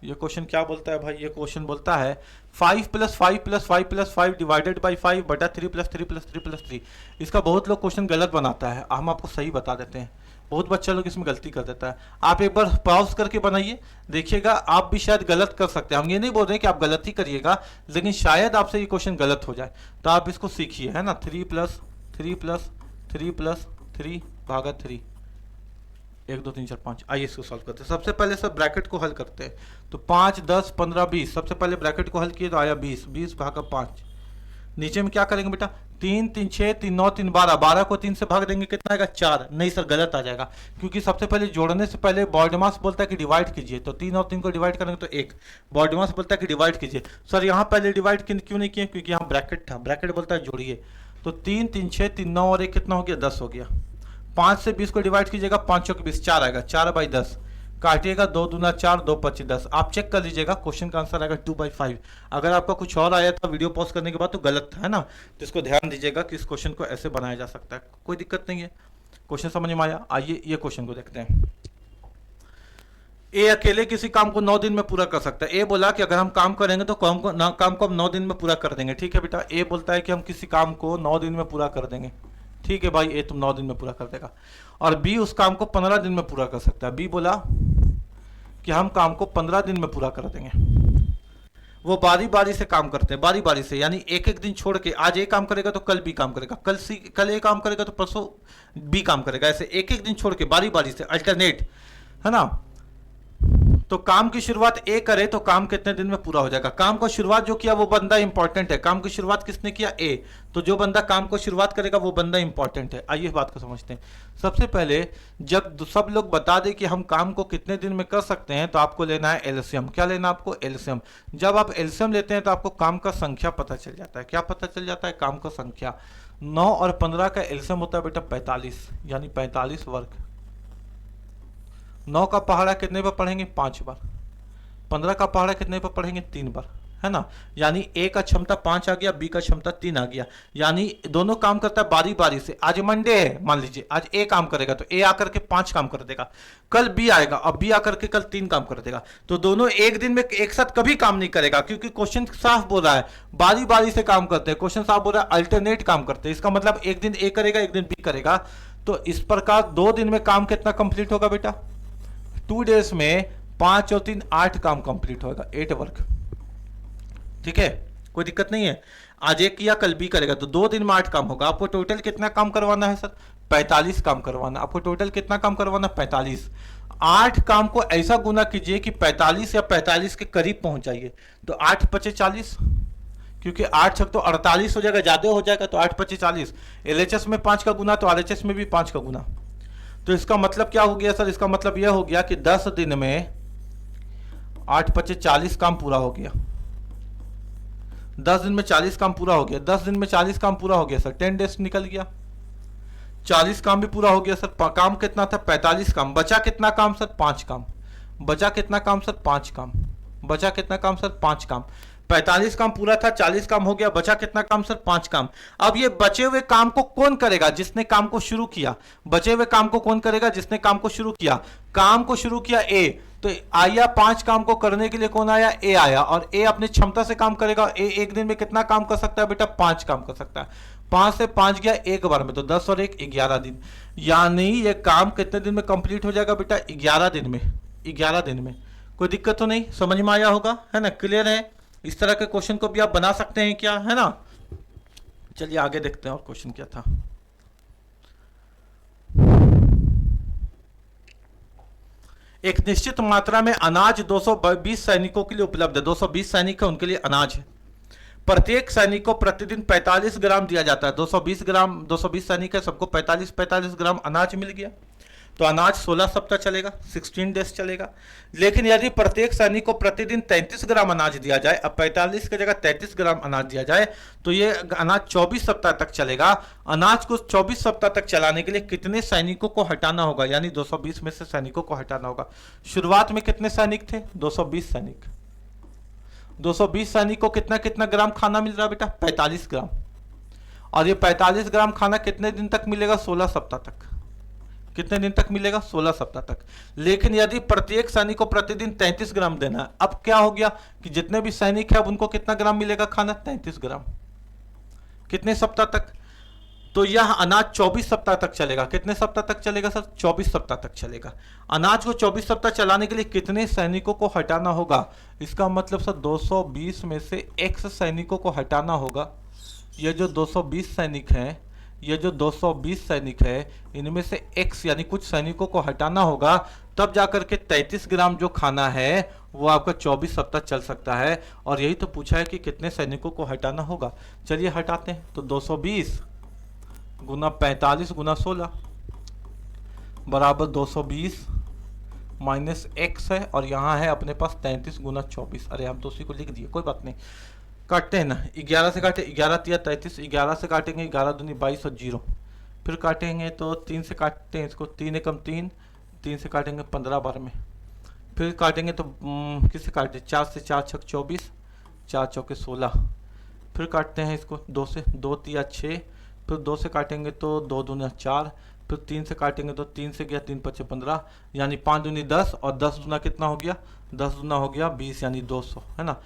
ये क्वेश्चन क्या बोलता है भाई, ये क्वेश्चन बोलता है 5 + 5 + 5 + 5 डिवाइडेड बाई 5 बटा 3 + 3 + 3 + 3। इसका बहुत लोग क्वेश्चन गलत बनाता है, हम आपको सही बता देते हैं। बहुत बच्चा लोग इसमें गलती कर देता है। आप एक बार पॉज करके बनाइए, देखिएगा आप भी शायद गलत कर सकते हैं। हम ये नहीं बोल रहे हैं कि आप गलत ही करिएगा, लेकिन शायद आपसे ये क्वेश्चन गलत हो जाए, तो आप इसको सीखिए, है ना। 3 + 3 + 3 + 3 भागा 3, 1 2 3 4 5। आइए इसको सॉल्व करते हैं। सबसे पहले सब ब्रैकेट को हल करते हैं। तो 5 10 15 20, सबसे पहले ब्रैकेट को हल किए तो आया 20, 20 भागा 5। नीचे में क्या करेंगे बेटा, 3 3 6 3 9 3 12, 12 को 3 से भाग देंगे कितना आएगा 4। नहीं सर गलत आ जाएगा, क्योंकि सबसे पहले जोड़ने से पहले बॉडमास बोलता है कि डिवाइड कीजिए, तो 3 और 3 को डिवाइड करेंगे तो 1। बॉडमास बोलता है कि डिवाइड कीजिए, सर यहाँ पहले डिवाइड क्यों नहीं किए, क्योंकि यहाँ ब्रैकेट था, ब्रैकेट बोलता है जोड़िए। तो 3 3 6 3 9 और 1 कितना हो गया, 10 हो गया। 5 से 20 को डिवाइड कीजिएगा, 5 चौक 20, 4 आएगा, 4/10 काटिएगा, 2 दूना 4, 2 25 10। आप चेक कर लीजिएगा, क्वेश्चन का आंसर आएगा 2/5। अगर आपका कुछ और आया था वीडियो पॉज करने के बाद तो गलत था, है ना। तो इसको ध्यान दीजिएगा कि इस क्वेश्चन को ऐसे बनाया जा सकता है, कोई दिक्कत नहीं है। क्वेश्चन समझ में आया। आइए ये क्वेश्चन को देखते हैं। ए अकेले किसी काम को 9 दिन में पूरा कर सकता है। ए बोला कि अगर हम काम करेंगे तो काम को हम 9 दिन में पूरा कर देंगे। ठीक है बेटा, ए बोलता है कि हम किसी काम को 9 दिन में पूरा कर देंगे। ठीक है भाई, ए तुम 9 दिन में पूरा कर देगा। और बी उस काम को 15 दिन में पूरा कर सकता है। बी बोला कि हम काम को 15 दिन में पूरा कर देंगे। वो बारी बारी से काम करते हैं, बारी बारी से, यानी एक एक दिन छोड़ के, आज ए काम करेगा तो कल बी काम करेगा, कल ए काम करेगा तो परसों बी काम करेगा, ऐसे एक एक दिन छोड़ के बारी बारी से, अल्टरनेट, है ना। तो काम की शुरुआत ए करे तो काम कितने दिन में पूरा हो जाएगा। काम को शुरुआत जो किया वो बंदा इंपॉर्टेंट है। काम की शुरुआत किसने किया, ए, तो जो बंदा काम को शुरुआत करेगा वो बंदा इंपॉर्टेंट है। आइए बात को समझते हैं। सबसे पहले जब सब लोग बता दें कि हम काम को कितने दिन में कर सकते हैं, तो आपको लेना है एलसीएम। क्या लेना है आपको, एलसीएम। जब आप एलसीएम लेते हैं तो आपको काम का संख्या पता चल जाता है। क्या पता चल जाता है, काम का संख्या। 9 और 15 का एलसीएम होता है बेटा 45, यानी 45 वर्ग। 9 का पहाड़ा कितने पर पढ़ेंगे, 5 बार। 15 का पहाड़ा कितने पर पढ़ेंगे, 3 बार, है ना। यानी ए का क्षमता 5 आ गया, बी का क्षमता 3 आ गया। यानी दोनों काम करता है बारी बारी से। आज मंडे है, मान लीजिए आज ए काम करेगा तो ए आकर के 5 काम कर देगा। कल बी आएगा और बी आकर के कल 3 काम कर देगा। तो दोनों एक दिन में एक साथ कभी काम नहीं करेगा, क्योंकि क्वेश्चन साफ बोल रहा है बारी बारी से काम करते हैं। क्वेश्चन साफ बोल रहा है अल्टरनेट काम करते हैं। इसका मतलब एक दिन ए करेगा, एक दिन बी करेगा। तो इस प्रकार 2 दिन में काम कितना कंप्लीट होगा बेटा, 2 डेज में 5 और 3 8 काम कंप्लीट होगा, 8 वर्क। ठीक है, कोई दिक्कत नहीं है। आज एक किया कल बी करेगा तो 2 दिन में 8 काम होगा। आपको टोटल कितना काम करवाना है सर, 45 काम करवाना। आपको टोटल कितना काम करवाना, 45। 8 काम को ऐसा गुना कीजिए कि 45 या 45 के करीब पहुंच जाइए। तो 8 × 5 = 40, क्योंकि 8 छक तो 48 हो जाएगा, ज़्यादा हो जाएगा, तो 8 पच्चीस 40। एलएचएस में 5 का गुना तो आरएचएस में भी 5 का गुना। तो इसका मतलब क्या हो गया सर? इसका मतलब यह हो गया कि 10 दिन में 8 पच्चीस 40 काम पूरा हो गया। 10 दिन में 40 काम पूरा हो गया। 10 दिन में 40 काम पूरा हो गया सर, 10 डेज निकल गया। 40 काम भी पूरा हो गया सर। काम कितना था? 45 काम। बचा कितना काम सर? 5 काम। बचा कितना काम सर? 5 काम। बचा कितना काम सर? 5 काम। 45 काम पूरा था, 40 काम हो गया, बचा कितना काम सर? 5 काम। अब ये बचे हुए काम को कौन करेगा? जिसने काम को शुरू किया। बचे हुए काम को कौन करेगा? जिसने काम को शुरू किया। काम को शुरू किया ए, तो आया 5 काम को करने के लिए कौन आया? ए आया। और ए अपनी क्षमता से काम करेगा। ए एक दिन में कितना काम कर सकता है बेटा? 5 काम कर सकता है। 5 से 5 गया एक बार में, तो 10 और 1 11 दिन। यानी ये काम कितने दिन में कंप्लीट हो जाएगा बेटा? 11 दिन में। 11 दिन में। कोई दिक्कत तो नहीं? समझ में आया होगा, है ना? क्लियर है? इस तरह के क्वेश्चन को भी आप बना सकते हैं क्या, है ना? चलिए आगे देखते हैं और क्वेश्चन क्या था। एक निश्चित मात्रा में अनाज 220 सैनिकों के लिए उपलब्ध है। 220 सैनिक है, उनके लिए अनाज है। प्रत्येक सैनिक को प्रतिदिन 45 ग्राम दिया जाता है। 220 ग्राम, 220 सैनिक है, सबको 45 ग्राम अनाज मिल गया। तो अनाज 16 सप्ताह चलेगा, 16 डेज चलेगा। लेकिन यदि प्रत्येक सैनिक को प्रतिदिन 33 ग्राम अनाज दिया जाए, अब 45 की जगह 33 ग्राम अनाज दिया जाए, तो ये अनाज 24 सप्ताह तक चलेगा। अनाज को 24 सप्ताह तक चलाने के लिए कितने सैनिकों को हटाना होगा? यानी 220 में से सैनिकों को हटाना होगा। शुरुआत में कितने सैनिक थे? 220 सैनिक। 220 सैनिक को कितना कितना ग्राम खाना मिल रहा है बेटा? 45 ग्राम। और ये 45 ग्राम खाना कितने दिन तक मिलेगा? 16 सप्ताह तक। कितने दिन तक मिलेगा? 16 सप्ताह तक। लेकिन यदि प्रत्येक सैनिक को प्रतिदिन 33 ग्राम देना है, अब क्या हो गया कि जितने भी सैनिक है अब उनको कितना ग्राम मिलेगा खाना? 33 ग्राम। कितने सप्ताह तक? तो यह अनाज 24 सप्ताह तक चलेगा। कितने सप्ताह तक चलेगा सर? 24 सप्ताह तक चलेगा। अनाज को 24 सप्ताह चलाने के लिए कितने सैनिकों को हटाना होगा? इसका मतलब सर 220 में से x सैनिकों को हटाना होगा। ये जो 220 सैनिक हैं, ये जो 220 सैनिक है, इनमें से x यानी कुछ सैनिकों को हटाना होगा, तब जाकर के 33 ग्राम जो खाना है वो आपका 24 सप्ताह चल सकता है। और यही तो पूछा है कि कितने सैनिकों को हटाना होगा। चलिए हटाते हैं। तो 220 गुना 45 गुना 16 बराबर 220 माइनस x है, और यहाँ है अपने पास 33 गुना 24। अरे हम तो उसी को लिख दिए, कोई बात नहीं। काटते हैं ना, 11 से काटे, 11 तिया 33, 11 से काटेंगे 11 दूनी 22 और 0। फिर काटेंगे तो 3 से काटते हैं इसको, 3 एकम 3, 3 से काटेंगे 15 बार में। फिर काटेंगे तो किससे काटे? 4 से 4 छक 24, 4 चौके 16। फिर काटते हैं इसको 2 से, 2 तिया 6, फिर 2 से काटेंगे तो 2 दूना 4, फिर 3 से काटेंगे तो 3 से गया 3 पचे 15, यानी 5 दूनी 10, और 10 दूना कितना हो गया? 10 दूना हो गया 20, यानी 200, है ना?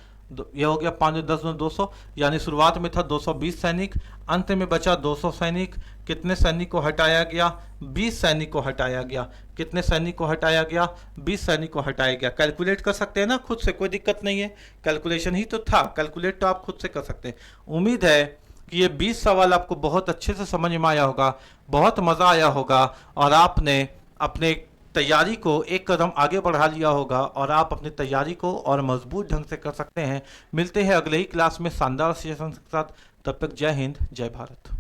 यह हो गया 5 10 200, यानी शुरुआत में था 220 सैनिक, अंत में बचा 200 सैनिक। कितने सैनिक को हटाया गया? 20 सैनिक को हटाया गया। कितने सैनिक को हटाया गया? 20 सैनिक को हटाया गया। कैलकुलेट कर सकते हैं ना खुद से, कोई दिक्कत नहीं है। कैलकुलेशन ही तो था, कैलकुलेट तो आप खुद से कर सकते हैं। उम्मीद है कि ये 20 सवाल आपको बहुत अच्छे से समझ में आया होगा, बहुत मज़ा आया होगा, और आपने अपने तैयारी को एक कदम आगे बढ़ा लिया होगा, और आप अपनी तैयारी को और मजबूत ढंग से कर सकते हैं। मिलते हैं अगले ही क्लास में शानदार सेशन के साथ। तब तक जय हिंद, जय भारत।